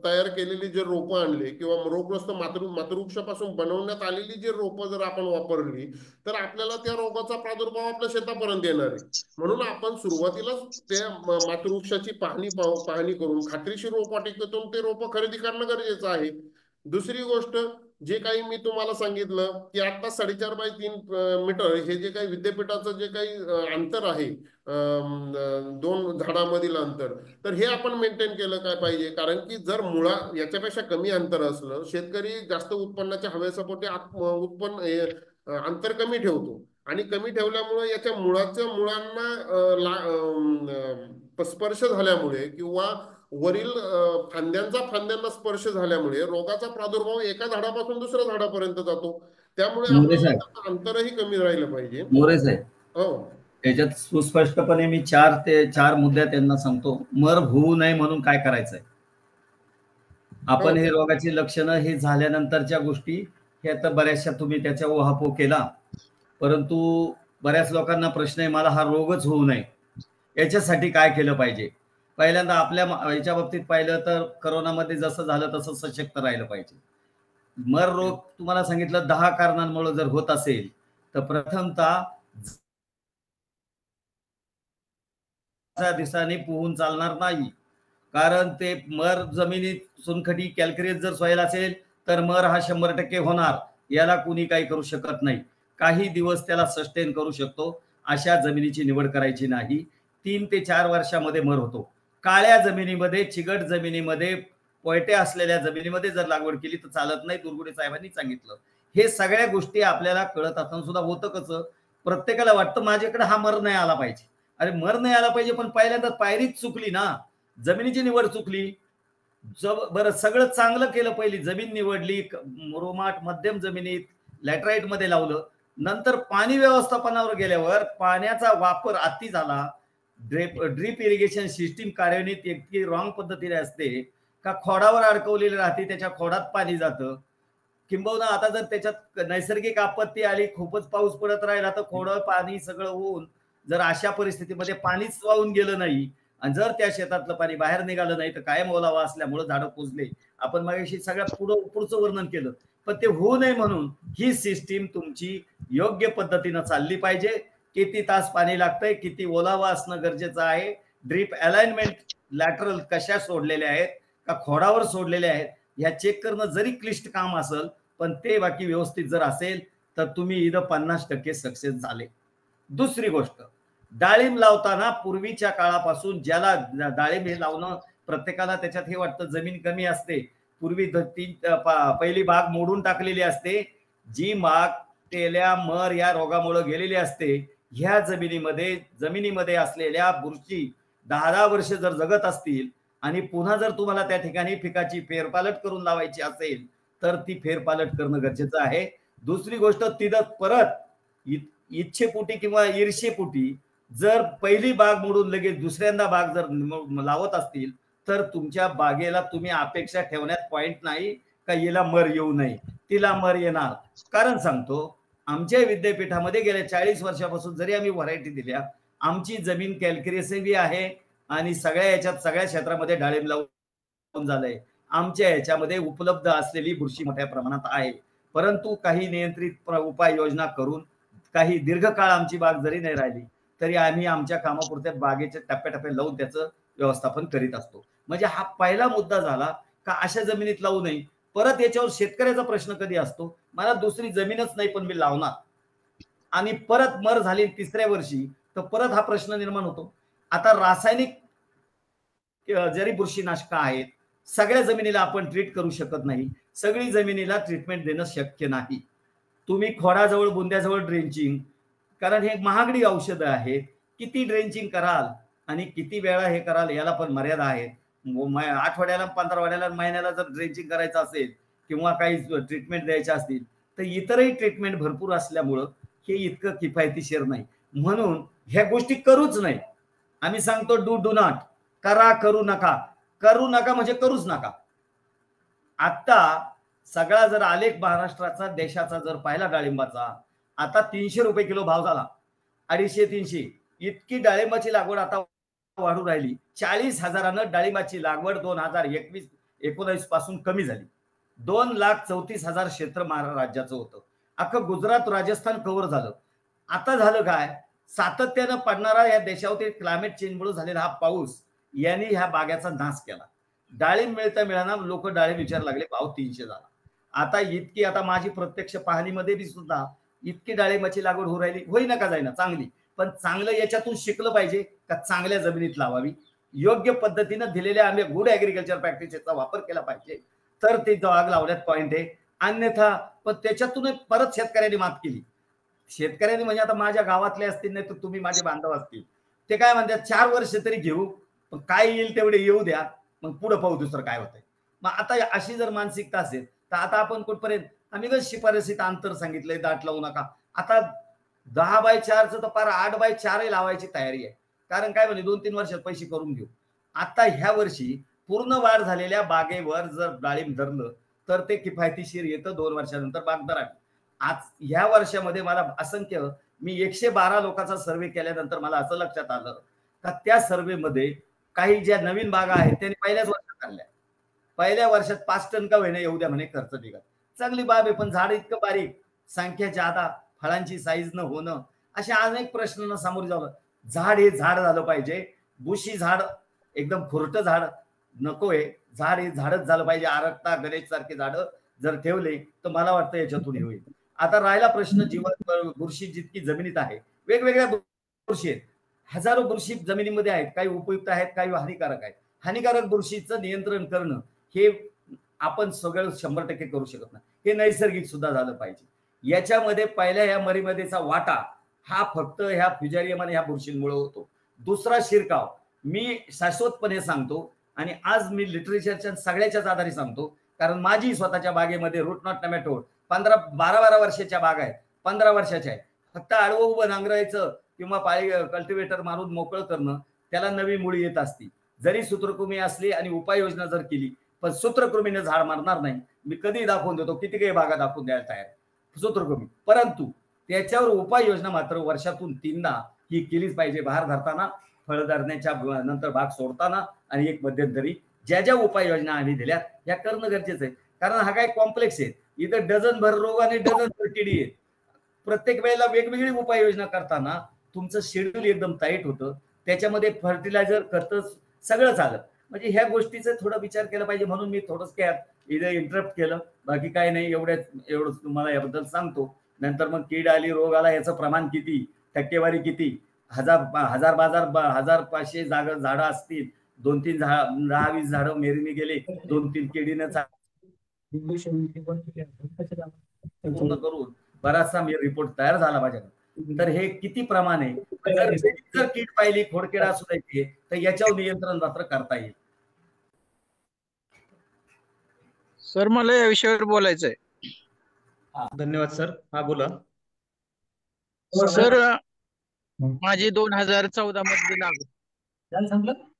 तयार केलेली जे रोपं आणले किंवा रोगग्रस्त मातृवृक्षापासून बनवण्यात आलेली जी रोपं जर आपण वापरली तर आपल्याला त्या रोगाचा प्रादुर्भाव आपल्या शेतापर्यंत येणार आहे. म्हणून आपण सुरुवातीलाच त्या मातृवृक्षाची पाहणी करून खात्रीशीर रोपवाटिकेतून ते रोपं खरेदी करणं गरजेचं आहे. दुसरी गोष्ट जे काही मी तुम्हाला सांगितलं की आता 4.5 मीटर हे जे काही विद्यापीठाचं जे काही अंतर आहे 2 झाडामधील अंतर तर हे आपण मेंटेन केलं काय पाहिजे. कारण की जर याच्यापेक्षा कमी अंतर असलं शेतकरी जास्त उत्पन्नाच्या हव्यासपोटी अंतर कमी ठेवतो आणि कमी ठेवल्यामुळे याच्या मुळांना स्पर्श झाल्यामुळे किंवा वरील फांद्यांना स्पर्श झाल्यामुळे रोगाचा प्रादुर्भाव एका झाडापासून दुसऱ्या झाडापर्यंत जातो. त्यामुळे मोरे साहेब, आपल्याला अंतरही कमी राहिलं पाहिजे. मोरे साहेब, हो, याच्यात सुस्पष्टपणे मी 4 मुद्दे त्यांना सांगतो. मर होऊ नये म्हणून काय करायचंय. आपण हे रोगाची लक्षणं हे झाल्यानंतरच्या गोष्टी हे आता बऱ्याचशा तुम्ही त्याच्या ओहापोह केला, परंतु बऱ्याच लोकांना प्रश्न आहे मला हा रोगच होऊ नये याच्यासाठी काय केलं पाहिजे. पहिल्यांदा आपल्या याच्या बाबतीत पाहिलं तर करोनामध्ये जसं झालं तसं सशक्त राहिलं पाहिजे. मर रोग तुम्हाला सांगितलं 10 कारणांमुळे जर होत असेल तर प्रथमतः दिवसाने पोहून चालणार नाही, कारण ते मर जमिनीत चुनखडी कॅल्क्युलेट जर सॉइल असेल तर मर हा 100% होणार. याला कुणी काही करू शकत नाही. काही दिवस त्याला सस्टेन करू शकतो. अशा जमिनीची निवड करायची नाही. 3 ते 4 वर्षामध्ये मर होतो. काळ्या जमिनीमध्ये, चिकट जमिनीमध्ये, पोयटे असलेल्या जमिनीमध्ये जर लागवड केली तर चालत नाही. दुर्गुडे साहेबांनी सांगितलं. हे सगळ्या गोष्टी आपल्याला कळत असताना सुद्धा होतं कसं, प्रत्येकाला वाटतं माझ्याकडे हा मर नाही आला पाहिजे. अरे मर नाही आला पाहिजे, पण पहिल्यांदा पायरीच चुकली ना, जमिनीची निवड चुकली. बरं सगळं चांगलं केलं, पहिली जमीन निवडली, मुरुमाट मध्यम जमिनीत लॅटराईट मध्ये लावलं, नंतर पाणी व्यवस्थापनावर गेल्यावर पाण्याचा वापर अति झाला. ड्रीप इरिगेशन सिस्टीम कार्यान्वित इतकी रॉंग पद्धतीने असते का खोडावर अडकवलेली राहते, त्याच्या खोडात पाणी जातं. किंबहुना आता जर त्याच्यात नैसर्गिक आपत्ती आली, खूपच पाऊस पडत राहिला तर खोडं पाणी सगळं होऊन जर अशा परिस्थितीमध्ये पाणीच वाहून गेलं नाही आणि जर त्या शेतातलं पाणी बाहेर निघालं नाही तर कायम ओलावा असल्यामुळे झाडं कुजले. आपण मागाशी सगळ्यात पुढचं वर्णन केलं, पण ते होऊ नये म्हणून ही सिस्टीम तुमची योग्य पद्धतीनं चालली पाहिजे. किती तास पाणी लागतंय, किती ओलावा असणं गरजेचं आहे, ड्रीप अलाइनमेंट लॅटरल कशा सोडलेल्या आहेत का खोडावर सोडलेल्या आहेत ह्या चेक करणं जरी क्लिष्ट काम असेल, पण ते बाकी व्यवस्थित जर असेल तर तुम्ही इथं 50% सक्सेस झाले. दुसरी गोष्ट, डाळिंब लावताना पूर्वीच्या काळापासून ज्याला डाळिंब हे लावणं प्रत्येकाला त्याच्यात हे वाटतं जमीन कमी असते, पूर्वी पहिली बाग मोडून टाकलेली असते, जी बाग तेल्या मर या रोगामुळे गेलेली असते. ह्या जमिनीमध्ये असलेल्या बुरशी 10 वर्ष जर जगत असतील आणि पुन्हा जर तुम्हाला त्या ठिकाणी पिकाची फेरपालट करून लावायची असेल तर ती फेरपालट करणं गरजेचं आहे. दुसरी गोष्ट, तिथं परत इच्छेपोटी किंवा ईर्षेपोटी जर पहिली बाग मोडून लगेच दुसऱ्यांदा बाग जर लावत असतील तर तुमच्या बागेला तुम्ही अपेक्षा ठेवण्यात पॉइंट नाही का हिला मर येऊ नये, तिला मर येणार. कारण सांगतो, आमच्या विद्यापीठामध्ये गेल्या 40 वर्षापासून जरी आम्ही व्हरायटी दिल्या, आमची जमीन कॅल्क्युलेसिव्ह आहे आणि सगळ्या क्षेत्रामध्ये डाळिंब लावून झालंय. आमच्या याच्यामध्ये उपलब्ध असलेली बुरशी मोठ्या प्रमाणात आहे, परंतु काही नियंत्रित उपाययोजना करून काही दीर्घकाळ आमची बाग जरी नाही राहिली तरी आम्ही आमच्या कामापुरत्या बागेचे टप्प्याटप्प्यात लावून त्याचं व्यवस्थापन करीत असतो. म्हणजे हा पहिला मुद्दा झाला का अशा जमिनीत लावू नये. परत याच्यावर शेतकऱ्याचा प्रश्न कधी असतो, मला दुसरी जमीनच नाही पण मी लावणार, आणि परत मर झाली 3ऱ्या वर्षी तर परत हा प्रश्न निर्माण होतो. आता रासायनिक जरी बुरशीनाशक आहेत, सगळ्या जमिनीला आपण ट्रीट करू शकत नाही, सगळी जमिनीला ट्रीटमेंट देणं शक्य नाही. तुम्ही खोडाजवळ बुंद्याजवळ ड्रेंचिंग, कारण हे महागडी औषधं आहेत, किती ड्रेंचिंग कराल आणि किती वेळा हे कराल याला पण मर्यादा आहेत. आठवड्याला, 15 महिन्याला जर ड्रेंचिंग करायचं असेल किंवा काही ट्रीटमेंट द्यायच्या असतील तर इतरही ट्रीटमेंट भरपूर असल्यामुळं हे इतकं किफायतीशीर नाही. म्हणून ह्या गोष्टी करूच नाही. आम्ही सांगतो डू नॉट, करू नका म्हणजे करूच नका. आता सगळा जर आलेख महाराष्ट्राचा देशाचा जर पाहिला डाळिंबाचा, आता 300 रुपये किलो भाव झाला, 250-300 इतकी डाळिंबाची लागवड आता वाढू राहिली. 40,000 डाळिंबाची लागवड 2021-19 पासून कमी झाली. 2,34,000 क्षेत्र महाराष्ट्राचं होतं. अख्खं गुजरात राजस्थान कव्हर झालं. आता झालं काय, सातत्यानं पडणारा या देशावरती क्लायमेट चेंजमुळे झालेला हा पाऊस यांनी ह्या बाग्याचा नाश केला. डाळिंब मिळाना लोक डाळिंब विचारायला लागले, भाव 300 झाला. आता माझी प्रत्यक्ष पाहणीमध्ये बी सुद्धा इतकी डाळिंबाची लागवड होऊ राहिली. होईना का जाईना चांगली, पण चांगलं याच्यातून शिकलं पाहिजे का चांगल्या जमिनीत लावावी, योग्य पद्धतीनं दिलेल्या आम्ही गुड ऍग्रिकल्चर प्रॅक्टिसेसचा वापर केला पाहिजे तर ते बाग लावण्यात पॉइंट आहे. अन्यथा पण त्याच्यातून परत शेतकऱ्यांनी मात केली. शेतकऱ्यांनी म्हणजे आता माझ्या गावातले असतील नाही तर तुम्ही माझे बांधव असतील, ते काय म्हणतात 4 वर्ष तरी घेऊ, पण काय येईल तेवढे येऊ द्या, मग पुढे पाहू दुसरं काय होतंय. मग आता अशी जर मानसिकता असेल तर आता आपण कुठपर्यंत, आम्ही कसं शिफारसीत अंतर सांगितलंय, दाट लावू नका. आता 10x4चं तर पार 8x4 लावायची तयारी आहे. कारण काय म्हणजे 2-3 वर्षात पैसे करून घेऊ. आता ह्या वर्षी पूर्ण वाढ झालेल्या बागेवर जर डाळिंब धरलं तर ते किफायतशीर येतं 2 वर्षानंतर बागदार आहे. आज ह्या वर्षामध्ये मला असंख्य, मी 112 लोकांचा सर्वे केल्यानंतर मला असं लक्षात आलं का त्या सर्वेमध्ये काही ज्या नवीन बागा आहेत त्यांनी पहिल्याच वर्षात आणल्या. पहिल्या वर्षात 5 टन का होईना येऊ द्या म्हणे खर्च निघत. चांगली बाब आहे, पण झाड इतकं बारीक, संख्या जादा, फळांची साईज न होणं, अशा अनेक प्रश्नांना सामोरे जावं. झाड हे झाड झालं पाहिजे, बुशी झाड एकदम खुरटं झाड नकोय, झाड हे झाडच झालं पाहिजे. आरक्ता, गणेश सारखे झाड जर ठेवले तर मला वाटतं याच्यातून हे होईल. आता राहिला प्रश्न जीवन बुरशी जितकी जमिनीत आहे, वेगवेगळ्या बुरशी आहेत, हजारो बुरशी जमिनीमध्ये आहेत, काही उपयुक्त आहेत, काही हानिकारक आहेत. हानिकारक बुरशीचं नियंत्रण करणं हे आपण सगळं 100% करू शकत नाही, हे नैसर्गिक सुद्धा झालं पाहिजे. याच्यामध्ये पहिल्या ह्या मरीमध्येचा वाटा हा फक्त ह्या फ्युजारियम आणि ह्या बुरशींमुळे होतो. दुसरा शिरकाव मी शाश्वतपणे सांगतो आणि आज मी लिटरेचरच्या सगळ्याच्याच आधारे सांगतो, कारण माझी स्वतःच्या बागेमध्ये रूट नॉट टमॅटो 12 वर्षाच्या बाग आहेत, 15 वर्षाच्या आहेत. फक्त आडवं उभं नांगरायचं किंवा पाळी कल्टिवेटर मारून मोकळं करणं, त्याला नवी मुळी येत असती. जरी सूत्रकृमी असली आणि उपाययोजना जर केली, पण सूत्रकृमीने झाड मारणार नाही. मी कधी दाखवून देतो, किती काही बागा दाखवून द्यायला तयार सूत्रकृमी, परंतु त्याच्यावर उपाययोजना मात्र वर्षातून 3दा ही केलीच पाहिजे. बहार धरताना, फळ धरण्याच्या नंतर भाग सोडताना आणि एक मध्यंतरी ज्या ज्या उपाययोजना आम्ही दिल्या या करणं गरजेचं आहे. कारण हा काय कॉम्प्लेक्स आहे, इथं डझन भर रोग आणि डझन भर किडी आहेत. प्रत्येक वेळेला वेगवेगळी उपाययोजना करताना तुमचं शेड्यूल एकदम टाईट होतं, त्याच्यामध्ये फर्टिलायझर खतं सगळं चालत. म्हणजे ह्या गोष्टीचा थोडा विचार केला पाहिजे, म्हणून मी थोडंच काय इथं इंटरप्ट केलं, बाकी काय नाही. एवढंच तुम्हाला याबद्दल सांगतो. नंतर मग कीड आली, रोग आला, याचं प्रमाण किती, टक्केवारी किती, 1500 झाडं असतील, 2-3 10-20 झाडं मेरीने गेले, 2-3 किडीनं पूर्ण करून बराचसा रिपोर्ट तयार झाला माझ्याकडे. तर हे किती प्रमाण आहे, जर कीड पाहिली, खोडकिडा असू द्यायची, तर याच्यावर नियंत्रण मात्र करता येईल. सर मला या विषयावर बोलायचंय. धन्यवाद सर. हा बोला सर. माझी 2014 मध्ये लागवड.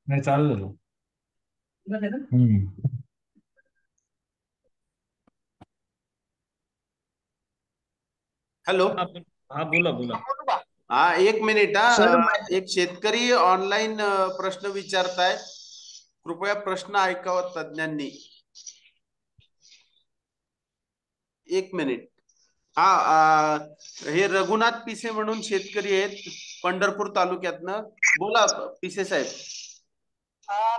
नाही चाललं. हॅलो. हा बोला. हा, 1 मिनिट. एक शेतकरी ऑनलाईन प्रश्न विचारतायत, कृपया प्रश्न ऐकावा तज्ञांनी. 1 मिनिट. हे रघुनाथ पिसे म्हणून शेतकरी आहेत पंढरपूर तालुक्यातनं. बोला पिसे साहेब.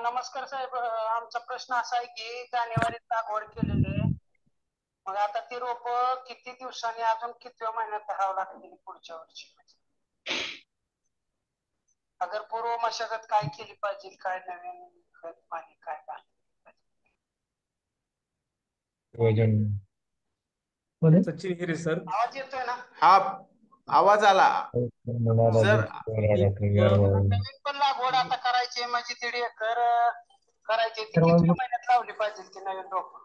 नमस्कार साहेब. आमचा प्रश्न असा आहे की जानेवारीत लागवड केलेली आहे, मग आता ती रोप किती दिवसांनी अजून कितव्या महिन्यात धरावं लागतील पुढच्या वर्षी? अगर पूर्व मशागत काय केली पाहिजे, काय नवीन खत पाणी काय सचिन हिरे सर. आवाज येतोय ना? हा, आवाज आला सर. नवीन पण लागवड आता करायची म्हणजे 1.5 एकर करायची, ती किती महिन्यात लावली पाहिजे ती नवीन रोप?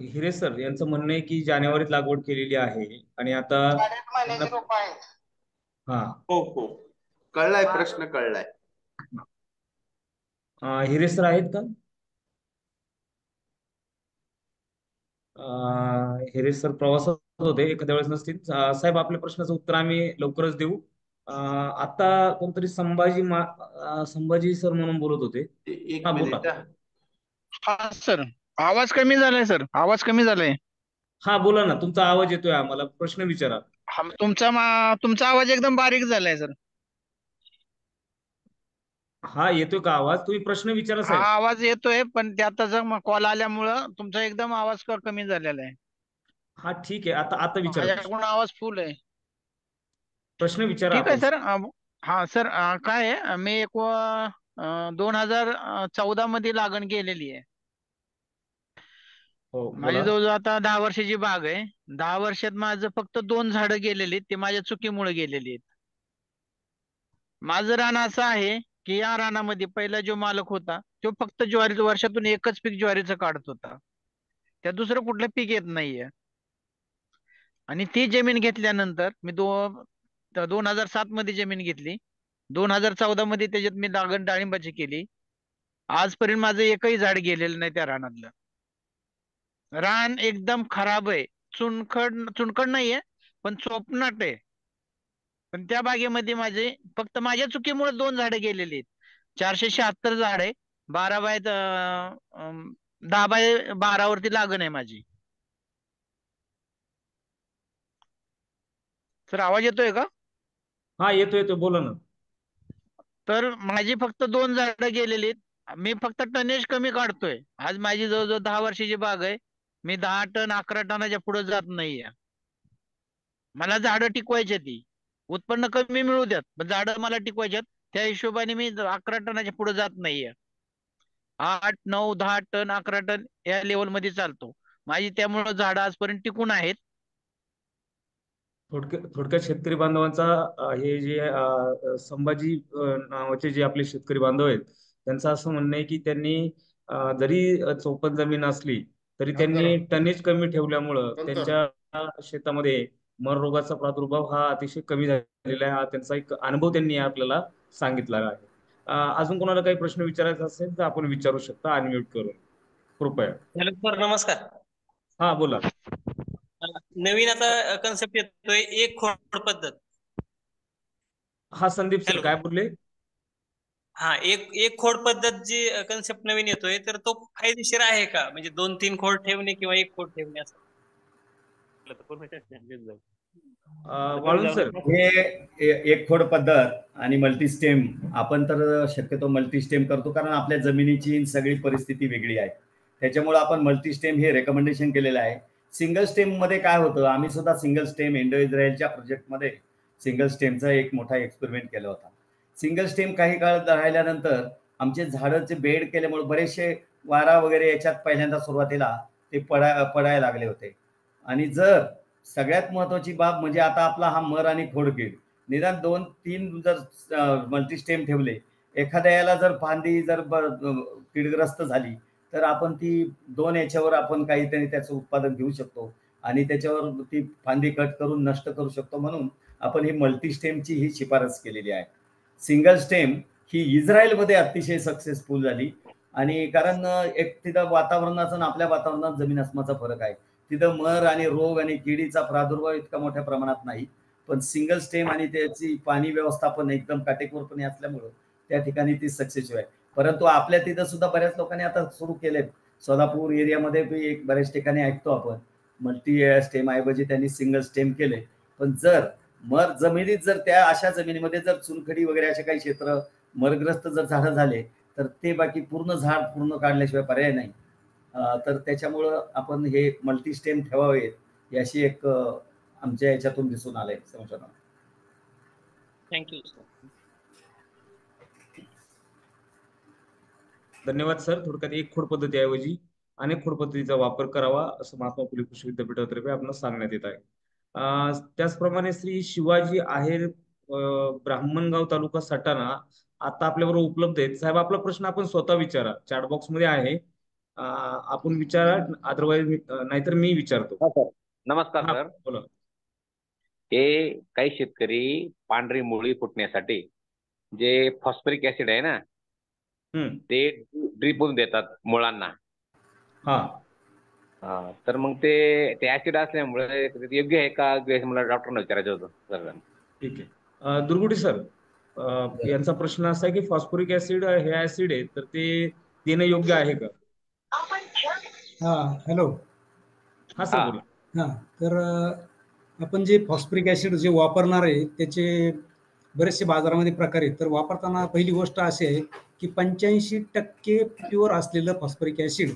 हिरे सर यांचं म्हणणं आहे की जानेवारीत लागवड केलेली आहे आणि आता 8 महिन्याची रोप आहेत. हा हो, कळलाय, प्रश्न कळलाय. हिरे सर आहेत का? हिरे सर प्रवासात होते, एखाद्या वेळेस नसतील. साहेब आपल्या प्रश्नाचं उत्तर आम्ही लवकरच देऊ. आता कोणतरी संभाजी सर म्हणून बोलत होते. एक हा मिनिट. बोला. हा सर, आवाज कमी झालाय सर, आवाज कमी झालाय. हा बोला ना, तुमचा आवाज येतोय आम्हाला, प्रश्न विचारा. तुमचा आवाज एकदम बारीक झालाय सर. हा येतोय का आवाज? तुम्ही प्रश्न विचारा हा साहेब. आवाज येतोय, पण ते आता जर कॉल आल्यामुळं तुमचा एकदम आवाज कमी झालेला आहे. हा ठीक आहे, आता विचारा प्रश्न. माझ्याकडून आवाज फुल आहे. प्रश्न विचारा ठीक आहे आपण. सर. हा सर, काय आहे, मी 2014 मध्ये लागण केलेली आहे. हो माझी बोला. जवळजवळ आता 10 वर्षाची बाग आहे. 10 वर्षात माझं फक्त 2 झाडं गेलेली आहेत, ते माझ्या चुकीमुळे गेलेली आहेत. माझं रान असं आहे की या रानामध्ये पहिला जो मालक होता तो फक्त ज्वारीचं वर्षातून एकच पीक ज्वारीचं काढत होता. त्या दुसरं कुठलं पीक येत नाहीये. आणि ती जमीन घेतल्यानंतर मी 2007 मध्ये जमीन घेतली. 2014 मध्ये त्याच्यात मी लागण डाळिंबाची केली. आजपर्यंत माझं एकही झाड गेलेलं नाही त्या रानातलं. रान एकदम खराब आहे. चुनखड नाहीये, पण चोपनाट आहे. पण त्या बागेमध्ये माझे फक्त माझ्या चुकीमुळे 2 झाडं गेलेली आहेत. 476 झाड आहे. 10 बाय 12 वरती लागण आहे माझी. सर आवाज येतोय का? हा येतो बोला ना. तर माझी फक्त 2 झाडं गेलेली आहेत. मी फक्त टनेज कमी काढतोय. आज माझी जवळजवळ 10 वर्षाची बाग आहे. मी 10 टन 11 टनाच्या पुढे जात नाहीये. मला झाडं टिकवायची ती. उत्पन्न कमी मिळू द्यात, पण झाडं मला टिकवायच्यात. त्या हिशोबाने मी 11 टनाच्या पुढे जात नाहीये. 8, 9, 10 टन, 11 टन या लेवल मध्ये चालतो. माझी त्यामुळे झाडं आजपर्यंत टिकून आहेत. थोडक्यात शेतकरी बांधवांचा हे जे संभाजी नावाचे जे आपले शेतकरी बांधव आहेत त्यांचं असं म्हणणं आहे की त्यांनी जरी चौपट जमीन असली तरी त्यांनी टनेज कमी ठेवल्यामुळं त्यांच्या शेतामध्ये मर रोगाचा प्रादुर्भाव हा अतिशय कमी झालेला आहे. हा त्यांचा एक अनुभव त्यांनी आपल्याला सांगितला आहे. अजून कोणाला काही प्रश्न विचारायचा असेल तर आपण विचारू शकता अनम्यूट करून कृपया. हॅलो सर नमस्कार. हा बोला. नवीन आता कन्सेप्ट येतोय एक खोड पद्धत. हा संदीप सर काय बोलले? हा एक खोड पद्धत जी कन्सेप्ट नवीन येतोय तर तो फायदेशीर आहे का? म्हणजे 2-3 खोड ठेवणे किंवा एक खोड ठेवणे असं. वाळून सर हे एक खोड पद्धत आणि मल्टीस्टेम आपण तर शक्यतो मल्टीस्टेम करतो कारण आपल्या जमिनीची सगळी परिस्थिती वेगळी आहे. त्याच्यामुळे आपण मल्टीस्टेम हे रेकमेंडेशन केलेलं आहे. सिंगल स्टेम मध्ये काय होतं, आम्ही सुद्धा सिंगल स्टेम इंडो इस्रायलच्या प्रोजेक्टमध्ये सिंगल स्टेमचा एक मोठा एक्सपेरिमेंट केला होता. सिंगल स्टेम काही काळ राहिल्यानंतर आमचे झाडाचे बेड केल्यामुळे बरेचसे वारा वगैरे याच्यात पहिल्यांदा सुरुवातीला ते पडायला लागले होते. आणि जर सगळ्यात महत्वाची बाब म्हणजे आता आपला हा मर आणि खोडकीड निदान 2-3 जर मल्टीस्टेम ठेवले, एखाद्या याला जर फांदी जर कीडग्रस्त झाली तर आपण ती 2 याच्यावर आपण काहीतरी त्याचं उत्पादन घेऊ शकतो आणि त्याच्यावर ती फांदी कट करून नष्ट करू शकतो. म्हणून आपण ही मल्टीस्टेमची ही शिफारस केलेली आहे. सिंगल स्टेम ही इस्रायलमध्ये अतिशय सक्सेसफुल झाली आणि कारण एक तिथं वातावरणाचं आणि आपल्या वातावरणात जमीन आसमानाचा फरक आहे. तिथं मर आणि रोग आणि किडीचा प्रादुर्भाव इतका मोठ्या प्रमाणात नाही, पण सिंगल स्टेम आणि त्याची पाणी व्यवस्थापन एकदम काटेकोरपणे असल्यामुळं त्या ठिकाणी ती सक्सेसफुल आहे. परंतु आपल्या तिथं सुद्धा बऱ्याच लोकांनी आता सुरू केलेत. सोलापूर एरियामध्ये एक बऱ्याच ठिकाणी ऐकतो आपण मल्टी स्टेम ऐवजी त्यांनी सिंगल स्टेम केले. पण जर मर जमिनीत जर त्या अशा जमिनीमध्ये जर चुनखडी वगैरे असे काही क्षेत्र मरग्रस्त जर झाडं झाले तर ते बाकी पूर्ण झाड पूर्ण काढल्याशिवाय पर्याय नाही. तर त्याच्यामुळं आपण हे मल्टीस्टेम ठेवावे याशी एक आमच्या याच्यातून दिसून आलंय संशोधन. थँक्यू. धन्यवाद सर. थोडक्यात एक खोड पद्धतीऐवजी अनेक खोड पद्धतीचा वापर करावा असं महात्मा फुले कृषी विद्यापीठातर्फे आपल्याला सांगण्यात येत आहे. त्याचप्रमाणे श्री शिवाजी आहेर ब्राह्मणगाव तालुका सटाणा आता आपल्याबरोबर उपलब्ध आहेत. साहेब आपला प्रश्न आपण स्वतः विचारा, चॅट बॉक्स मध्ये आहे, आपण विचारा, अदरवाईज नाहीतर मी विचारतो. नमस्कार सर. बोला. हे काही शेतकरी पांढरी मुळी फुटण्यासाठी जे फॉस्फरिक ऍसिड आहे ना ते ड्रिपून देतात मुळांना. तर मग ते ऍसिड असल्यामुळे योग्य आहे का मला डॉक्टरना विचारायचं होतं सर. ठीक आहे. दुर्गुडी सर यांचा प्रश्न असा आहे की फॉस्फरिक ऍसिड हे ऍसिड आहे तर ते देणं योग्य आहे का? हॅलो. हा सर बोला. तर आपण जे फॉस्फरिक ऍसिड जे वापरणार आहे त्याचे बरेचसे बाजारामध्ये प्रकार आहेत. तर वापरताना पहिली गोष्ट अशी आहे की 85% प्युअर असलेलं फॉस्फरिक ऍसिड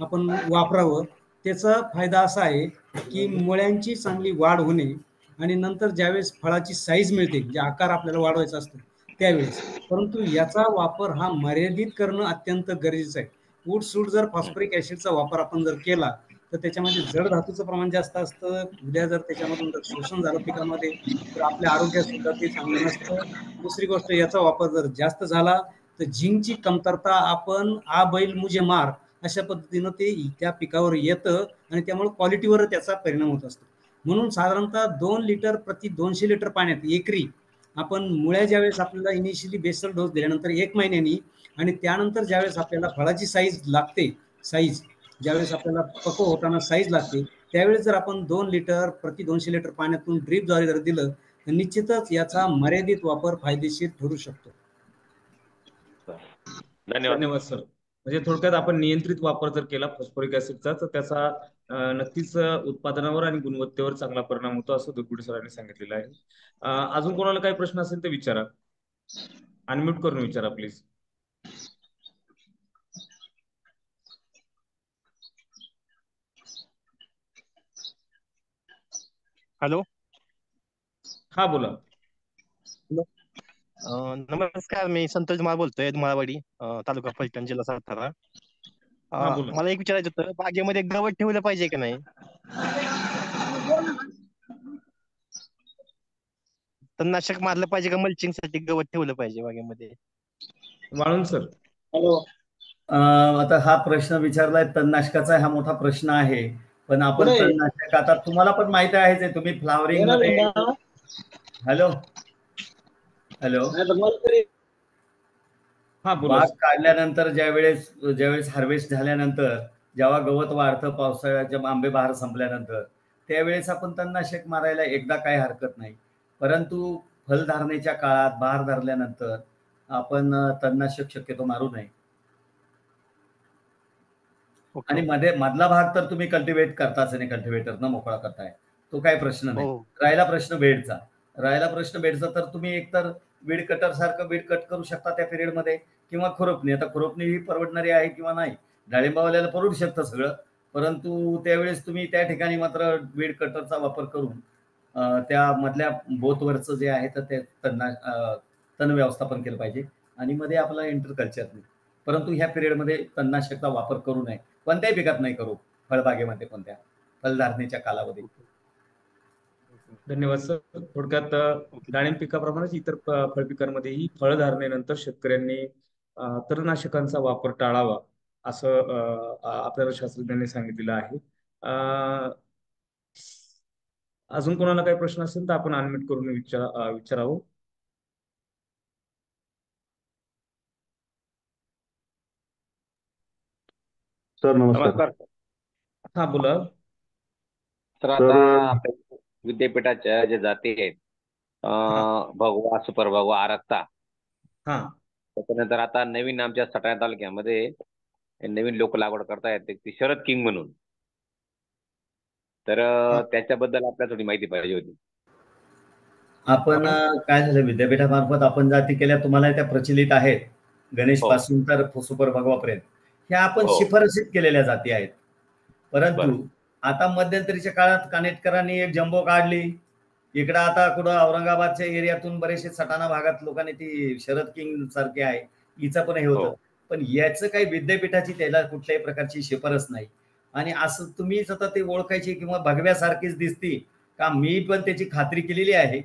आपण वापरावं. त्याचा फायदा असा आहे की मुळ्यांची चांगली वाढ होणे आणि नंतर ज्यावेळेस फळाची साईज मिळते, जे आकार आपल्याला वाढवायचा असतो त्यावेळेस. परंतु याचा वापर हा मर्यादित करणं अत्यंत गरजेचं आहे. उठसूट जर फॉस्फरिक ऍसिडचा वापर आपण जर केला तर त्याच्यामध्ये जड धातूचं प्रमाण जास्त असतं. उद्या जर त्याच्यामधून जर शोषण झालं पिकामध्ये तर आपल्या आरोग्यात सुद्धा ते चांगलं नसतं. दुसरी गोष्ट, याचा वापर जर जास्त झाला तर झिंकची कमतरता, आपण आ बैल मुझे मार अशा पद्धतीनं ते त्या पिकावर येतं आणि त्यामुळे क्वालिटीवर त्याचा परिणाम होत असतो. म्हणून साधारणतः 2 लिटर प्रति 200 लिटर पाण्यात एकरी आपण मुळ्या ज्यावेळेस आपल्याला इनिशियली बेसल डोस दिल्यानंतर 1 महिन्यानी आणि त्यानंतर ज्यावेळेस आपल्याला फळाची साईज लागते, ज्यावेळेस आपल्याला पक्व होताना साईज लागते, त्यावेळेस जर आपण 2 लिटर प्रति 200 लिटर पाण्यातून ड्रीपद्वारे जर दिलं तर निश्चितच याचा मर्यादित वापर फायदेशीर ठरू शकतो. धन्यवाद सर. म्हणजे थोडक्यात आपण नियंत्रित वापर जर केला फॉस्फरिक ऍसिडचा तर त्याचा नक्कीच उत्पादनावर आणि गुणवत्तेवर चांगला परिणाम होतो असं दुर्गुडे सरांनी सांगितलेलं आहे. अजून कोणाला काही प्रश्न असेल तर विचारा, अनम्यूट करून विचारा प्लीज. हॅलो. हा बोला. नमस्कार, मी संतोष माळ बोलतोय, धुमाळवाडी, तालुका फलटण, जिल्हा सातारा. मला एक विचारायचं होतं, बागेमध्ये गवत ठेवलं पाहिजे की नाही? तणनाशक मारलं पाहिजे का मल्चिंग साठी गवत ठेवलं पाहिजे बागेमध्ये? वाळून सर. हॅलो. आता हा प्रश्न विचारलाय तणनाशकाचा, हा मोठा प्रश्न आहे. पण आपण तणनाशक आता तुम्हाला पण माहिती आहेच आहे, तुम्ही फ्लावरिंग मध्ये. Hello hello. बाग काढल्यानंतर ज्यावेळेस हार्वेस्ट झाल्यानंतर जेव्हा गवत वाढतं पावसाळ्याच्या आंबे बहार संपल्यानंतर, त्यावेळेस आपण तणनाशक मारायला एकदा काही हरकत नाही. परंतु फलधारणेच्या काळात बहार धरल्यानंतर आपण तणनाशक शक्यतो मारू नये. आणि मधला भाग तर तुम्ही कल्टिवेट करताच नाही, कल्टिवेटरनं मोकळा करताय, तो काही प्रश्न नाही. राहिला प्रश्न बेडचा तर तुम्ही एकतर वीड कटर सारखं वीड कट करू शकता त्या पिरियड मध्ये, किंवा खुरपणी. आता खुरपणी ही परवडणारी आहे किंवा नाही, डाळिंबावाल्याला परवडू शकतं सगळं, परंतु त्यावेळेस तुम्ही त्या ठिकाणी मात्र वीड कटरचा वापर करून त्या मधल्या बोतवरचं जे आहे तर ते तण व्यवस्थापन केलं पाहिजे आणि मध्ये आपला इंटरकल्चर नाही. परंतु ह्या पिरियडमध्ये तणनाशकचा वापर करू नये, कोणत्याही पिकात नाही करू, फळबागेमध्ये कोणत्या फलधारणेच्या कालावधीत. धन्यवाद सर. थोडक्यात डाळिंब पिकाप्रमाणेच इतर फळपिकांमध्येही फळधारणेनंतर शेतकऱ्यांनी तणनाशकांचा वापर टाळावा असं आपल्याला शास्त्रज्ञांनी सांगितलेलं आहे. अजून कोणाला काही प्रश्न असेल तर आपण अनम्यूट करून विचारावं. सर नमस्कार. हा बोला सर. आता विद्यापीठाच्या ज्या जाती आहेत, भगवा, सुपर भगवा, आरक्ता, त्याच्यानंतर आता नवीन आमच्या सटाणा तालुक्यामध्ये नवीन लोक लागवड करतायत ती शरद किंग म्हणून, तर त्याच्याबद्दल आपल्याला थोडी माहिती पाहिजे होती. आपण काय झालं, विद्यापीठामार्फत आपण जाती केल्या तुम्हाला त्या प्रचलित आहेत, गणेश पासून तर सुपर भगवापर्यंत, ह्या आपण शिफारसीत केलेल्या जाती आहेत. परंतु आता मध्यंतरीच्या काळात कानेटकरांनी एक जम्बो काढली, इकडं आता कुठं औरंगाबादच्या एरियातून बरेचसे सटाणा भागात लोकांनी ती शरद किंग सारखी आहे, हिचं पण हे होतं. पण याचं काही विद्यापीठाची त्याला कुठल्याही प्रकारची शिफारस नाही. आणि असं तुम्हीच आता ते ओळखायची किंवा भगव्यासारखीच दिसती का, मी पण त्याची खात्री केलेली आहे,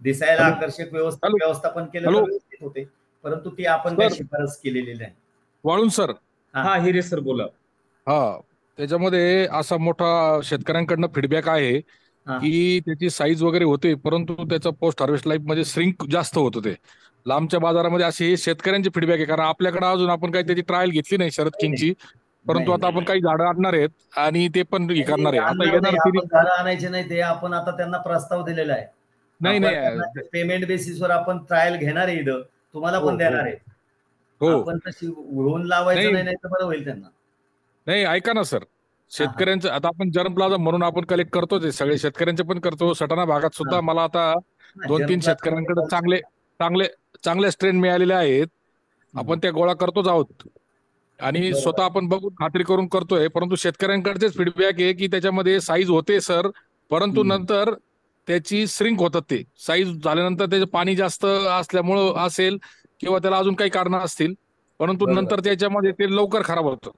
दिसायला आकर्षक व्यवस्थापन केलं तर व्यवस्थित होते, परंतु ती आपण काही शिफारस केलेली नाही. वाळून सर. हा हिरे सर बोला. हा, त्याच्यामध्ये असा मोठा शेतकऱ्यांकडनं फीडबॅक आहे की त्याची साईज वगैरे होते, परंतु त्याचं पोस्ट हार्वेस्ट लाईफ मध्ये श्रिंक जास्त होत होते. लांबच्या बाजारामध्ये असे शेतकऱ्यांचे फीडबॅक आहे, कारण आपल्याकडे अजून आपण काही त्याची ट्रायल घेतली नाही शरद किंगची, परंतु आता आपण काही झाडं आणणार आहेत आणि ते पण हे करणार आहे. आता येणार झाडं आणायचे नाही, ते आपण आता त्यांना प्रस्ताव दिलेला आहे. नाही, पेमेंट बेसिसवर आपण ट्रायल घेणार आहे, इथं तुम्हाला पण देणार आहे. आपण तशी होऊन लावायचं नाही तर बरं होईल त्यांना. नाही, ऐका ना सर, शेतकऱ्यांचं आता आपण जर्म प्लाझा म्हणून आपण कलेक्ट करतो, ते सगळे शेतकऱ्यांचे पण करतो. सटाणा भागात सुद्धा मला आता 2-3 शेतकऱ्यांकडे चांगले स्ट्रेन मिळालेले आहेत, आपण त्या गोळा करतोच आहोत आणि स्वतः आपण बघून खात्री करून करतोय. परंतु शेतकऱ्यांकडचेच फीडबॅक आहे की त्याच्यामध्ये साईज होते सर, परंतु नंतर त्याची श्रिंक होतात, ते साईज झाल्यानंतर त्याचे पाणी जास्त असल्यामुळं असेल किंवा त्याला अजून काही कारण असतील, परंतु नंतर त्याच्यामध्ये ते लवकर खराब होतं.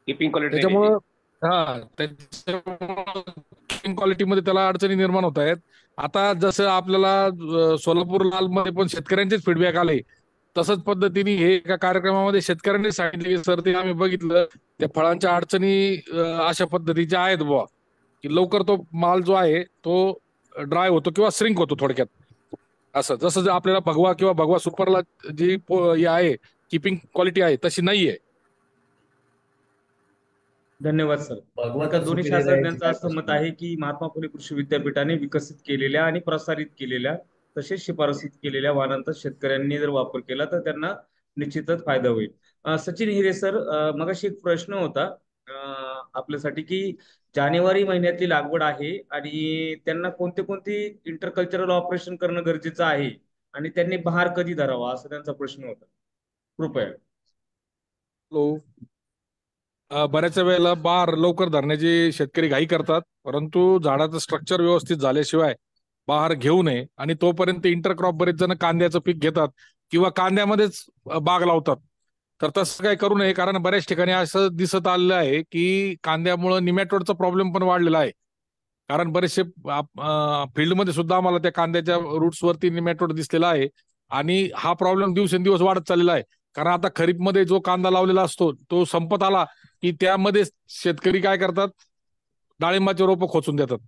कीपिंग क्वालिटी त्याच्यामुळं त्याच्यामुळे क्वालिटीमध्ये त्याला अडचणी निर्माण होत आहेत. आता जसं आपल्याला सोलापूर लाल मध्ये पण शेतकऱ्यांचेच फीडबॅक आले, तसंच पद्धतीने हे एका कार्यक्रमामध्ये शेतकऱ्यांनी सांगितले की सर ते आम्ही बघितलं त्या फळांच्या अडचणी अशा पद्धतीच्या आहेत बुवा, की लवकर तो माल जो आहे तो ड्राय होतो किंवा श्रिंक होतो थोडक्यात. असं जसं आपल्याला भगवा किंवा भगवा सुपरला जी हे आहे किपिंग क्वालिटी आहे तशी नाहीये. धन्यवाद सर. आता दोन्ही शास्त्रज्ञांचं असं मत आहे की महात्मा फुले कृषी विद्यापीठाने विकसित केलेल्या आणि प्रसारित केलेल्या तसेच शिफारसीत केलेल्या वाहनांचा शेतकऱ्यांनी जर वापर केला तर त्यांना निश्चितच फायदा होईल. सचिन हिरे सर, मगाशी एक प्रश्न होता आपल्यासाठी की जानेवारी महिन्यातली लागवड आहे आणि त्यांना कोणते कोणती इंटरकल्चरल ऑपरेशन करणं गरजेचं आहे आणि त्यांनी बहार कधी धरावा असा त्यांचा प्रश्न होता. कृपया. बऱ्याच वेळेला बहार लवकर धरण्याची शेतकरी घाई करतात, परंतु झाडाचं स्ट्रक्चर व्यवस्थित झाल्याशिवाय बहार घेऊ नये. आणि तोपर्यंत इंटरक्रॉप बरेच जण कांद्याचं पीक घेतात किंवा कांद्यामध्येच बाग लावतात. तर तसं काही करू नये, कारण बऱ्याच ठिकाणी असं दिसत आलेलं आहे की कांद्यामुळे निमॅटोडचा प्रॉब्लेम पण वाढलेला आहे. कारण बरेचसे फील्डमध्ये सुद्धा आम्हाला त्या कांद्याच्या रूट्सवरती निमॅटोड दिसलेला आहे आणि हा प्रॉब्लेम दिवसेंदिवस वाढत चाललेला आहे. कारण आता खरीपमध्ये जो कांदा लावलेला असतो तो संपत आला की त्यामध्ये शेतकरी काय करतात, डाळिंबाचे रोपं खोचून देतात.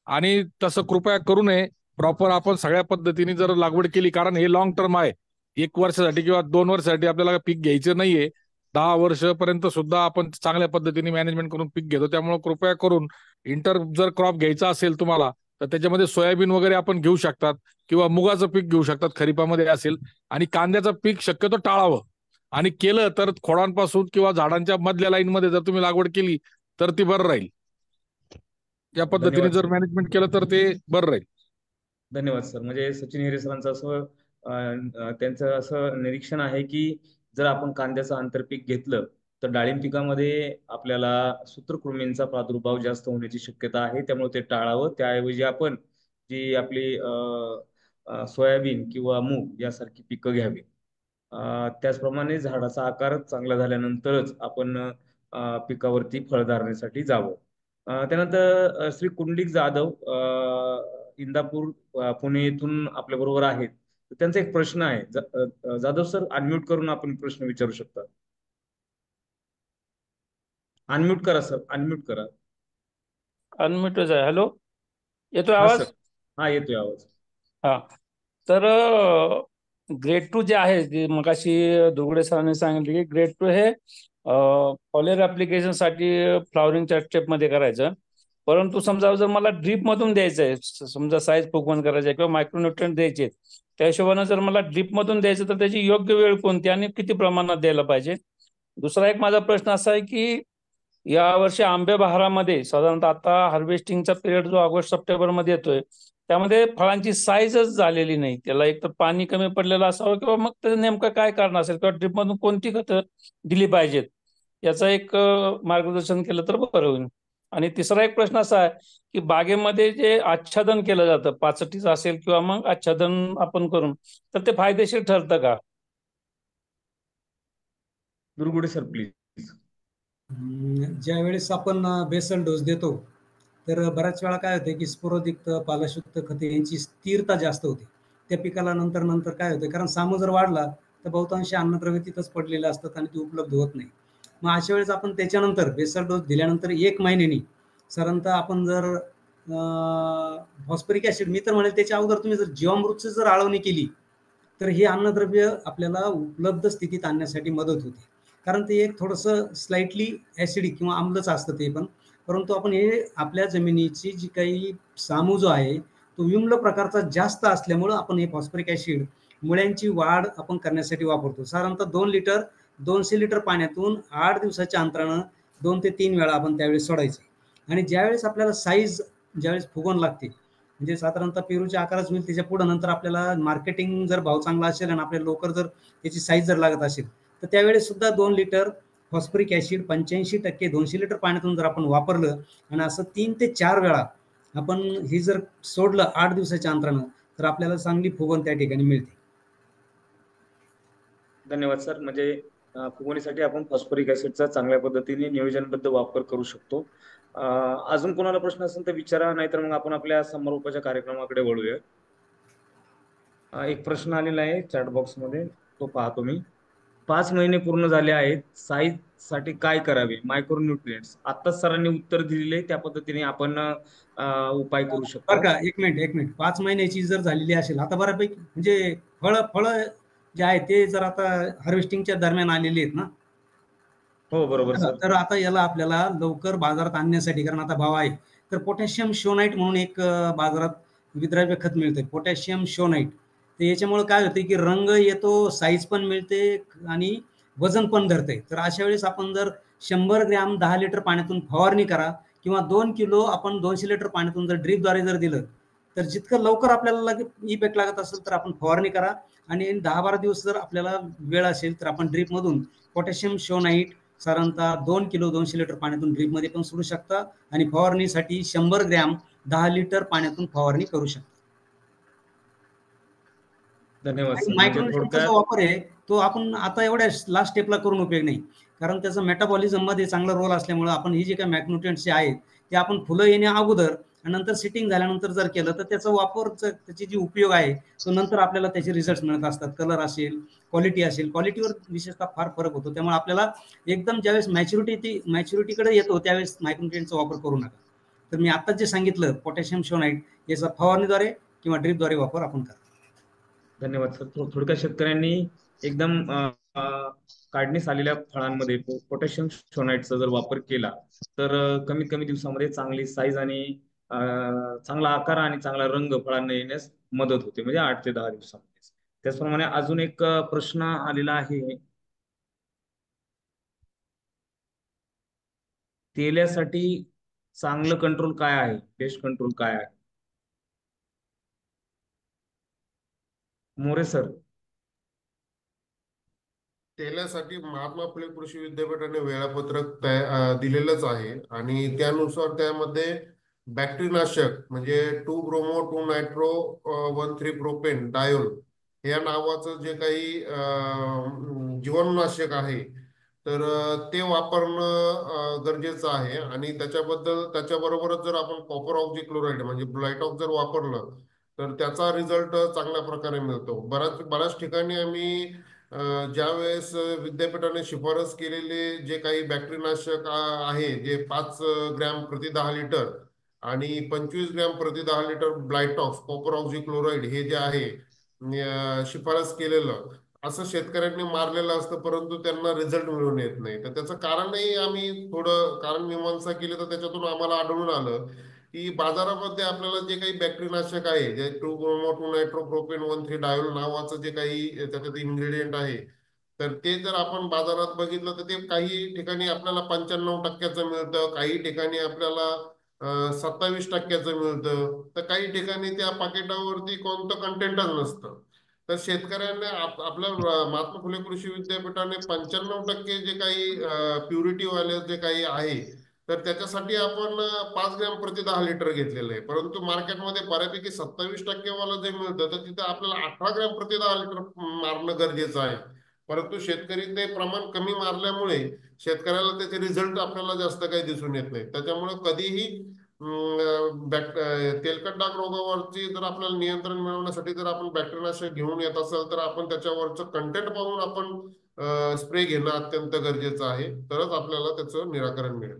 आणि तसं कृपया करू नये. प्रॉपर आपण सगळ्या पद्धतीने जर लागवड केली, कारण हे लॉंग टर्म आहे, 1 वर्षासाठी किंवा 2 वर्षासाठी आपल्याला पीक घ्यायचं नाहीये, 10 वर्षापर्यंत सुद्धा आपण चांगल्या पद्धतीने मॅनेजमेंट करून पीक घेतो. त्यामुळे कृपया करून जर क्रॉप घ्यायचा असेल तुम्हाला तर त्याच्यामध्ये सोयाबीन वगैरे आपण घेऊ शकतात किंवा मुगाचं पीक घेऊ शकतात खरीपामध्ये असेल. आणि कांद्याचं पीक शक्यतो टाळावं, आणि केलं तर खोडांपासून किंवा झाडांच्या मधल्या लाईनमध्ये जर तुम्ही लागवड केली तर ती बरं राहील. या पद्धतीने जर मॅनेजमेंट केलं तर ते बरं राहील. धन्यवाद सर. म्हणजे सचिन हिरे सरांचं असं त्यांचं असं निरीक्षण आहे की जर आपण कांद्याचं आंतरपीक घेतलं तर डाळिंब पिकामध्ये आपल्याला सूत्रकृमींचा प्रादुर्भाव जास्त होण्याची शक्यता आहे, त्यामुळे ते टाळावं. त्याऐवजी आपण जी आपली सोयाबीन किंवा मूग यासारखी पिकं घ्यावी. त्याचप्रमाणे झाडाचा आकार चांगला झाल्यानंतरच आपण पिकावरती फळधारणेसाठी जावं. त्यानंतर श्री कुंडलिक जाधव इंदापूर पुणे येथून आपल्या बरोबर आहेत. त्यांचा एक प्रश्न आहे. जाधव सर, अनम्यूट करून आपण प्रश्न विचारू शकता. अनम्यूट करा सर, अनम्यूट करा. अनम्यूटच आहे. हॅलो, येतोय आवाज? हा, येतोय आवाज. हा, तर ग्रेड 2 जे आहे ते मगाशी दुर्गुडे सरांनी सांगितले की ग्रेड 2 हे फॉलियर ऍप्लिकेशन साठी फ्लॉवरिंगच्या स्टेपमध्ये करायचं. परंतु समजा जर मला ड्रीप मधून द्यायचं आहे, समजा साईज फुगवण करायचं आहे किंवा मायक्रोन्यूट्रिएंट द्यायचे, त्या हिशोबाने जर मला ड्रीप मधून द्यायचं तर त्याची योग्य वेळ कोणती आणि किती प्रमाणात द्यायला पाहिजे. दुसरा एक माझा प्रश्न असा आहे की यावर्षी आंबे बहारामध्ये साधारणतः आता हार्वेस्टिंगचा पिरियड जो ऑगस्ट सप्टेंबर मध्ये येतोय त्यामध्ये फळांची साईजच झालेली नाही. त्याला एक तर पाणी कमी पडलेलं असावं किंवा मग त्याचं नेमकं काय कारण असेल किंवा ड्रीप मधून कोणती खतं दिली पाहिजेत, याचं एक मार्गदर्शन केलं तर बरं होईल. आणि तिसरा एक प्रश्न असा आहे की बागेमध्ये जे आच्छादन केलं जातं, पाचटीचं असेल किंवा मग आच्छादन आपण करून, तर ते फायदेशीर ठरतं का? दुर्गुडे सर प्लीज. ज्या वेळेस आपण बेसल डोस देतो तर बऱ्याच वेळा काय होते की स्फुरदयुक्त, पालाशयुक्त खते यांची स्थिरता जास्त होते त्या पिकाला. नंतर काय होते, कारण सामू जर वाढला तर बहुतांशी अन्नद्रव्य तिथंच पडलेले असतात आणि ती उपलब्ध होत नाही. मग अशा वेळेस आपण त्याच्यानंतर बेसल डोस दिल्यानंतर 1 महिन्यानी साधारणतः आपण जर फॉस्फरिक ऍसिड, मी तर म्हणेल त्याच्या अगोदर तुम्ही जर जीवामृतची जर आळवणी केली तर हे अन्नद्रव्य आपल्याला उपलब्ध स्थितीत आणण्यासाठी मदत होते. कारण ते एक थोडंसं स्लाइटली ऍसिडिक किंवा आम्लच असतं ते पण, परंतु आपण हे आपल्या जमिनीची जी काही सामू जो आहे तो विम्ल प्रकारचा जास्त असल्यामुळं आपण हे फॉस्फरिक ऍसिड मुळ्यांची वाढ आपण करण्यासाठी वापरतो. साधारणतः 200 लिटर पाण्यातून 8 दिवसाच्या अंतरानं 2 ते 3 वेळा आपण त्यावेळेस सोडायचे. आणि ज्यावेळेस आपल्याला साईज ज्यावेळेस फुगवण लागते, म्हणजे साधारणतः पेरूच्या आकाराच होईल त्याच्या पुढे नंतर आपल्याला मार्केटिंग जर भाव चांगला असेल आणि आपल्याला लवकर जर त्याची साईज जर लागत असेल तर त्यावेळेस सुद्धा 2 लिटर फॉस्फरिक ऍसिड 85% 200 लिटर पाण्यातून जर आपण वापरलं आणि असं 3 ते 4 वेळा आपण हे जर सोडलं 8 दिवसाच्या अंतरानं तर आपल्याला चांगली फुगवण त्या ठिकाणी मिळते. धन्यवाद सर. म्हणजे फुगवणीसाठी आपण फॉस्फरिक ऍसिडचा चांगल्या पद्धतीने नियोजनबद्ध वापर करू शकतो. अजून कोणाला प्रश्न असेल तर विचारा, नाहीतर मग आपण आपल्या समारोपाच्या कार्यक्रमाकडे वळूया. एक प्रश्न आलेला आहे चॅट बॉक्स मध्ये, तो पाहतो मी. 5 महिने पूर्ण झाले आहेत, साईज साठी काय करावे? मायक्रोन्यूट्रिएंट्स. आत्ताच सरांनी उत्तर दिलेले, त्या पद्धतीने आपण उपाय करू शकतो. बरं का, एक मिनिट 5 महिन्याची जर झालेली असेल, आता बऱ्यापैकी म्हणजे फळ जे आहे ते जर आता हार्वेस्टिंगच्या दरम्यान आलेले आहेत ना, हो बरोबर सर. तर आता याला आपल्याला लवकर बाजारात आणण्यासाठी, कारण आता भाव आहे, तर पोटॅशियम शोनाईट म्हणून एक बाजारात विद्राव्य खत मिळते, पोटॅशियम शोनाईट. तर याच्यामुळे काय होते की रंग येतो, साईज पण मिळते आणि वजन पण धरते. तर अशा वेळेस आपण जर 100 ग्रॅम 10 लिटर पाण्यातून फवारणी करा, किंवा 2 किलो आपण 200 लिटर पाण्यातून जर ड्रीपद्वारे जर दिलं, तर जितकं लवकर आपल्याला इफेक्ट लागत असेल तर आपण फवारणी करा. आणि 10-12 दिवस जर आपल्याला वेळ असेल तर आपण ड्रीपमधून पोटॅशियम शोनाईट साधारणतः 2 किलो 200 लिटर पाण्यातून ड्रीपमध्ये पण सोडू शकता, आणि फवारणीसाठी 100 ग्रॅम 10 लिटर पाण्यातून फवारणी करू शकता. धन्यवाद सर. म्हणजे मायक्रोन्यूट्रिएंटचा जो वापर आहे तो आपण आता एवढ्या लास्ट स्टेपला करून उपयोग नाही, कारण त्याचा मेटाबॉलिझम मध्ये चांगला रोल असल्यामुळे आपण ही जे काही मॅक्रोन्यूट्रिएंट्स आहेत ते आपण फुलं येण्या अगोदर आणि नंतर सिटिंग झाल्यानंतर जर केलं तर त्याचा वापर, त्याची जी उपयोग आहे तो नंतर आपल्याला त्याचे रिझल्ट मिळत असतात. कलर असेल, क्वालिटी असेल, क्वालिटीवर विशेषतः फार फरक होतो. त्यामुळे आपल्याला एकदम ज्यावेळेस मॅच्युरिटीकडे येतो त्यावेळेस मायक्रोन्यूट्रिएंटचा वापर करू नका. तर मी आता जे सांगितलं पोटॅशियम शोनाईट याचा फवारणीद्वारे किंवा ड्रीपद्वारे वापर आपण करा. धन्यवाद सर. थोडक्यात शेतकऱ्यांनी एकदम काढणीस आलेल्या फळांमध्ये पोटॅशियम शोनाईटचा जर वापर केला तर कमीत कमी दिवसामध्ये चांगली साईज आणि चांगला आकार आणि चांगला रंग फळांना येण्यास मदत होते, म्हणजे 8 ते 10 दिवसामध्ये. त्याचप्रमाणे अजून एक प्रश्न आलेला आहे, तेल्यासाठी चांगलं कंट्रोल काय आहे, बेस्ट कंट्रोल काय आहे? मोरे सर. तेलासाठी महात्मा फुले कृषी विद्यापीठाने वेळापत्रक दिलेलंच आहे, आणि त्यानुसार त्यामध्ये बॅक्टेरियानाशक म्हणजे 2-ब्रोमो 2-नायट्रो 1,3-प्रोपेन डायोल या नावाचं जे काही जीवाणुनाशक आहे तर ते वापरणं गरजेचं आहे. आणि त्याच्याबरोबरच जर आपण कॉपर ऑक्झिक्लोराइड म्हणजे ब्लायटॉक जर वापरलं तर त्याचा रिझल्ट चांगल्या प्रकारे मिळतो. बऱ्याच ठिकाणी आम्ही ज्यावेळेस विद्यापीठाने शिफारस केलेले जे काही बॅक्टेरियानाशक आहे, जे 5 ग्रॅम प्रति 10 लिटर आणि 25 ग्रॅम प्रति 10 लिटर ब्लायटॉक्स कॉपर ऑक्झिक्लोराइड हे जे आहे शिफारस केलेलं, असं शेतकऱ्यांनी मारलेलं असतं, परंतु त्यांना रिझल्ट मिळून येत नाही. तर त्याचं कारणही आम्ही थोडं कारण मीमांसा केली, तर त्याच्यातून आम्हाला आढळून आलं की बाजारामध्ये आपल्याला जे काही बॅक्टेरियानाशक आहे, जे 2-ब्रोमो 2-नायट्रोप्रोपेन 1,3 डायोल नावाचं जे काही त्याच्यात इन्ग्रेडियंट आहे, तर ते जर आपण बाजारात बघितलं तर ते काही ठिकाणी आपल्याला 95% मिळतं, काही ठिकाणी आपल्याला 27% मिळतं, तर काही ठिकाणी त्या पाकिटावरती कोणतं कंटेंटच नसतं. तर शेतकऱ्यांना आपल्या महात्मा फुले कृषी विद्यापीठाने 95% जे काही प्युरिटी वाले जे काही आहे तर त्याच्यासाठी आपण 5 ग्रॅम प्रति 10 लिटर घेतलेलं आहे, परंतु मार्केटमध्ये बऱ्यापैकी 27% वाला जे मिळतं तर तिथं आपल्याला 18 ग्रॅम प्रति 10 लिटर मारणं गरजेचं आहे. परंतु शेतकरी ते प्रमाण कमी मारल्यामुळे शेतकऱ्याला त्याचे रिझल्ट आपल्याला जास्त काही दिसून येत नाही. त्याच्यामुळे कधीही तेलकट डाग रोगावरची जर आपल्याला नियंत्रण मिळवण्यासाठी जर आपण बॅक्टेरियानाशक घेऊन येत असेल तर आपण त्याच्यावरचं कंटेंट पाहून आपण स्प्रे घेणं अत्यंत गरजेचं आहे, तरच आपल्याला त्याचं निराकरण मिळेल.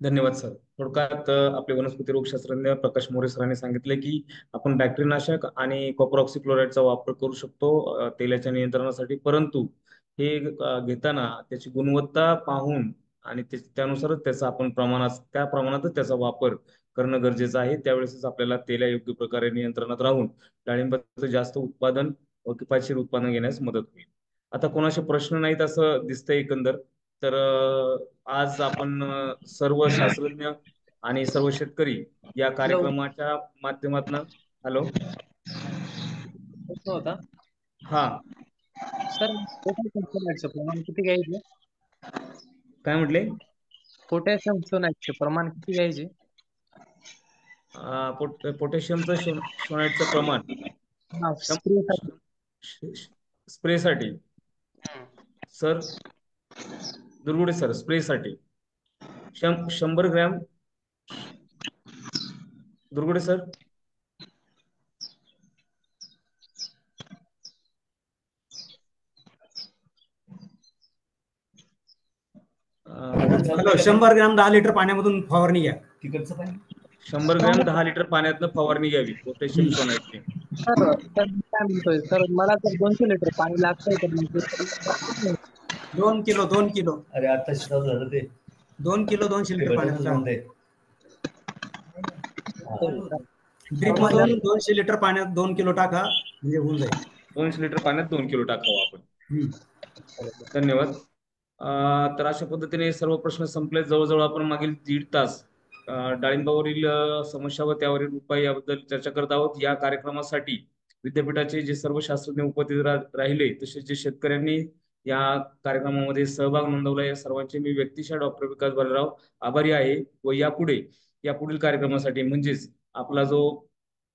धन्यवाद सर. थोडक्यात आपले वनस्पती रोगशास्त्रज्ञ प्रकाश मोरे सरांनी सांगितले की आपण बॅक्टेरियानाशक आणि कॉपर ऑक्सिक्लोराइडचा वापर करू शकतो तेलाच्या नियंत्रणासाठी, परंतु हे घेताना त्याची गुणवत्ता पाहून आणि त्यानुसारच त्याचा आपण त्या प्रमाणातच त्याचा वापर करणं गरजेचं आहे. त्यावेळेस आपल्याला तेला योग्य प्रकारे नियंत्रणात राहून डाळिंबाचं जास्त उत्पादन व किफायतशीर उत्पादन घेण्यास मदत होईल. आता कोणाचे प्रश्न नाहीत असं दिसतंय एकंदर. तर आज आपण सर्व शास्त्रज्ञ आणि सर्व शेतकरी या कार्यक्रमाच्या माध्यमातून हॅलो होता हा सर, पोटॅशियम प्रमाण किती घ्यायचे? काय म्हटले? पोटॅशियम सोनाईटचे प्रमाण किती घ्यायचे? पोटॅशियमचं शोनाईटचं प्रमाण स्प्रेसाठी स्प्रेसाठी सर दुर्गुडे सर स्प्रेसाठी 100 gram Durgude sir. Hello 100 gram 10 litre पाण्यामधून फवारणी घ्या. तिकडचं पाणी 100 ग्रॅम 10 लिटर पाण्यातनं फवारणी घ्यावी पोटॅशियम सोनाईटने. सर सर मी काय म्हणतोय सर, मला तर 200 लिटर पाणी लागतंय तर मग ते 2 किलो. अरे आता चालू झालं ते 2 किलो 200 लिटर पाण्यात ड्रीप मधून 200 लिटर पाण्यात 2 किलो टाका म्हणजे होऊन जाईल. 200 लिटर पाण्यात 2 किलो टाकावं आपण. धन्यवाद. तर अशा पद्धतीने सर्व प्रश्न संपले. जवळजवळ आपण मागील 1.5 तास डाळिंबावरील समस्या व त्यावरील उपाय याबद्दल चर्चा करत आहोत. या कार्यक्रमासाठी विद्यापीठाचे जे सर्व शास्त्रज्ञ उपस्थित राहिले तसेच जे शेतकऱ्यांनी या कार्यक्रमामध्ये सहभाग नोंदवला या सर्वांचे मी व्यक्तिशः डॉक्टर विकास भालेराव आभारी आहे. व यापुढील कार्यक्रमासाठी म्हणजेच आपला जो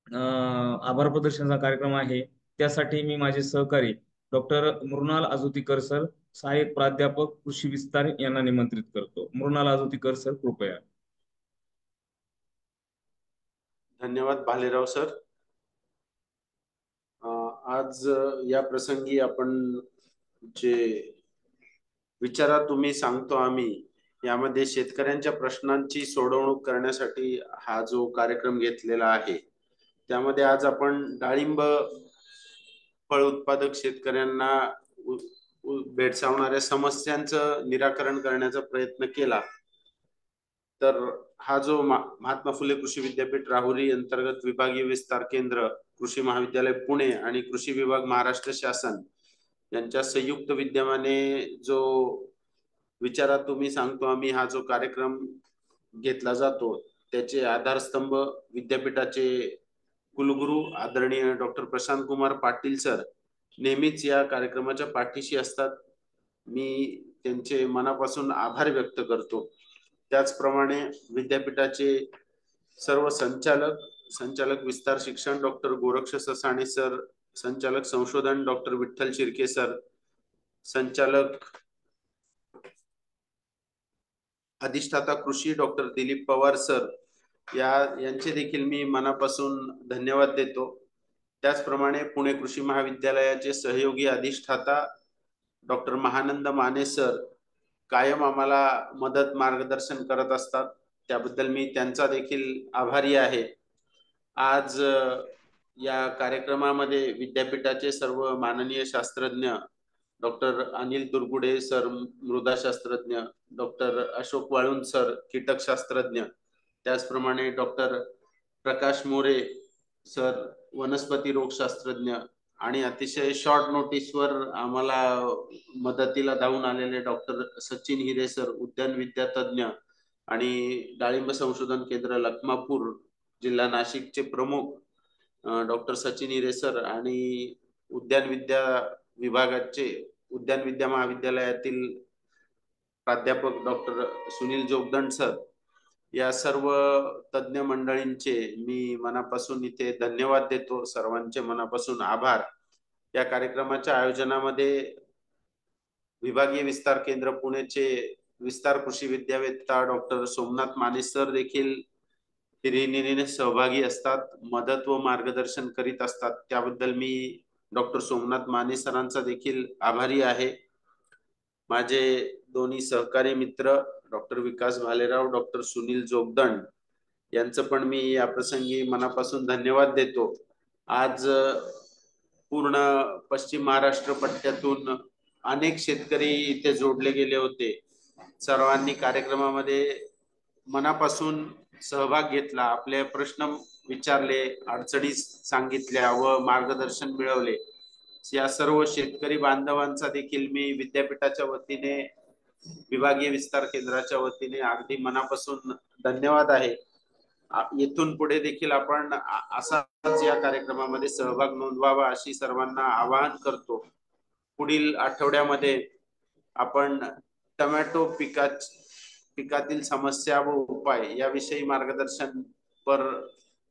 आभार प्रदर्शनाचा कार्यक्रम आहे त्यासाठी मी माझे सहकारी डॉक्टर मृणाल आजोतीकर सर सहाय्यक प्राध्यापक कृषी विस्तार यांना निमंत्रित करतो. मृणाल आजोतीकर सर कृपया. धन्यवाद भालेराव सर. आज या प्रसंगी आपण जे विचारा तुम्ही सांगतो आम्ही यामध्ये शेतकऱ्यांच्या प्रश्नांची सोडवणूक करण्यासाठी हा जो कार्यक्रम घेतलेला आहे त्यामध्ये आज आपण डाळिंब फळ उत्पादक शेतकऱ्यांना भेडसावणाऱ्या समस्यांचं निराकरण करण्याचा प्रयत्न केला. तर हा जो महात्मा फुले कृषी विद्यापीठ राहुरी अंतर्गत विभागीय विस्तार केंद्र कृषी महाविद्यालय पुणे आणि कृषी विभाग महाराष्ट्र शासन यांच्या संयुक्त विद्यमाने जो विचारा तुम्ही सांगतो आम्ही हा जो कार्यक्रम घेतला जातो त्याचे आधारस्तंभ विद्यापीठाचे कुलगुरू आदरणीय डॉक्टर प्रशांत कुमार पाटील सर नेहमीच या कार्यक्रमाच्या पाठीशी असतात. मी त्यांचे मनापासून आभार व्यक्त करतो. त्याचप्रमाणे विद्यापीठाचे सर्व संचालक विस्तार शिक्षण डॉक्टर गोरक्ष ससाणे सर, संचालक संशोधन डॉक्टर विठ्ठल शिर्के सर, संचालक अधिष्ठाता कृषी डॉक्टर दिलीप पवार सर यांचे देखील मी मनापासून धन्यवाद देतो. त्याचप्रमाणे पुणे कृषी महाविद्यालयाचे सहयोगी अधिष्ठाता डॉक्टर महानंद माने सर कायम आम्हाला मदत मार्गदर्शन करत असतात. त्याबद्दल मी त्यांचा देखील आभारी आहे. आज या कार्यक्रमामध्ये विद्यापीठाचे सर्व माननीय शास्त्रज्ञ डॉक्टर अनिल दुर्गुडे सर मृदाशास्त्रज्ञ, डॉक्टर अशोक वाळुंज सर कीटकशास्त्रज्ञ, त्याचप्रमाणे डॉक्टर प्रकाश मोरे सर वनस्पती रोगशास्त्रज्ञ आणि अतिशय शॉर्ट नोटीसवर आम्हाला मदतीला धावून आलेले डॉक्टर सचिन हिरे सर उद्यान विद्या तज्ञ आणि डाळिंब संशोधन केंद्र लखमापूर जिल्हा नाशिकचे प्रमुख डॉक्टर सचिन हिरे सर आणि उद्यान विद्या विभागाचे उद्यान विद्या महाविद्यालयातील प्राध्यापक डॉक्टर सुनील जोगदंड सर या सर्व तज्ञ मंडळींचे मी मनापासून इथे धन्यवाद देतो. सर्वांचे मनापासून आभार. या कार्यक्रमाच्या आयोजनामध्ये विभागीय विस्तार केंद्र पुणेचे विस्तार कृषी विद्यावेत्ता डॉक्टर सोमनाथ माने सर देखील हिरिरीने सहभागी असतात, मदत व मार्गदर्शन करीत असतात. त्याबद्दल मी डॉक्टर सोमनाथ माने सरांचा देखील आभारी आहे. माझे दोन्ही सहकारी मित्र डॉक्टर विकास भालेराव, डॉक्टर सुनील जोगदंड यांचं पण मी या प्रसंगी मनापासून धन्यवाद देतो. आज पूर्ण पश्चिम महाराष्ट्र पट्ट्यातून अनेक शेतकरी इथे जोडले गेले होते. सर्वांनी कार्यक्रमामध्ये मनापासून सहभाग घेतला, आपले प्रश्न विचारले, अडचणी सांगितल्या व मार्गदर्शन मिळवले. या सर्व शेतकरी बांधवांचा देखील मी विद्यापीठाच्या वतीने विभागीय विस्तार केंद्राच्या वतीने अगदी मनापासून धन्यवाद आहे. येथून पुढे देखील आपण असाच या कार्यक्रमामध्ये सहभाग नोंदवावा अशी सर्वांना आवाहन करतो. पुढील आठवड्यामध्ये आपण टोमॅटो पिकातील समस्या व उपाय याविषयी मार्गदर्शन पर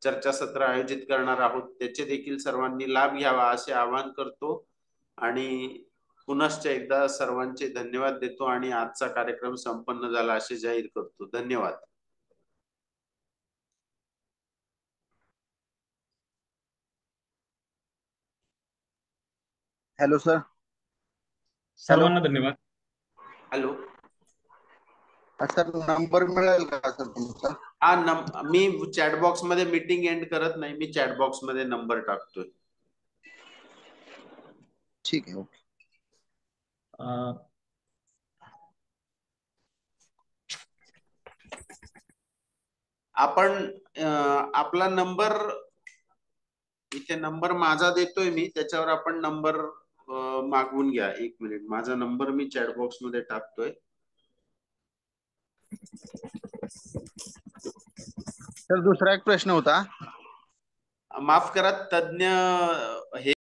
चर्चासत्र आयोजित करणार आहोत. त्याचे देखील सर्वांनी लाभ घ्यावा असे आवाहन करतो आणि पुनश्च एकदा सर्वांचे धन्यवाद देतो आणि आजचा कार्यक्रम संपन्न झाला असे जाहीर करतो. धन्यवाद. Hello sir. सर्वांना धन्यवाद. हॅलो सर, नंबर मिळेल का सर तुमचा? हा, मी चॅट बॉक्स मध्ये मीटिंग एंड करत नाही, मी चॅट बॉक्स मध्ये नंबर टाकतोय. ठीक आहे, ओके. आपण आपला नंबर इथे नंबर माझा देतोय मी, त्याच्यावर आपण नंबर मागवून घ्या. 1 मिनिट, माझा नंबर मी चॅट बॉक्स मध्ये टाकतोय. सर, दुसरा एक प्रश्न होता. माफ करा, तज्ञ हे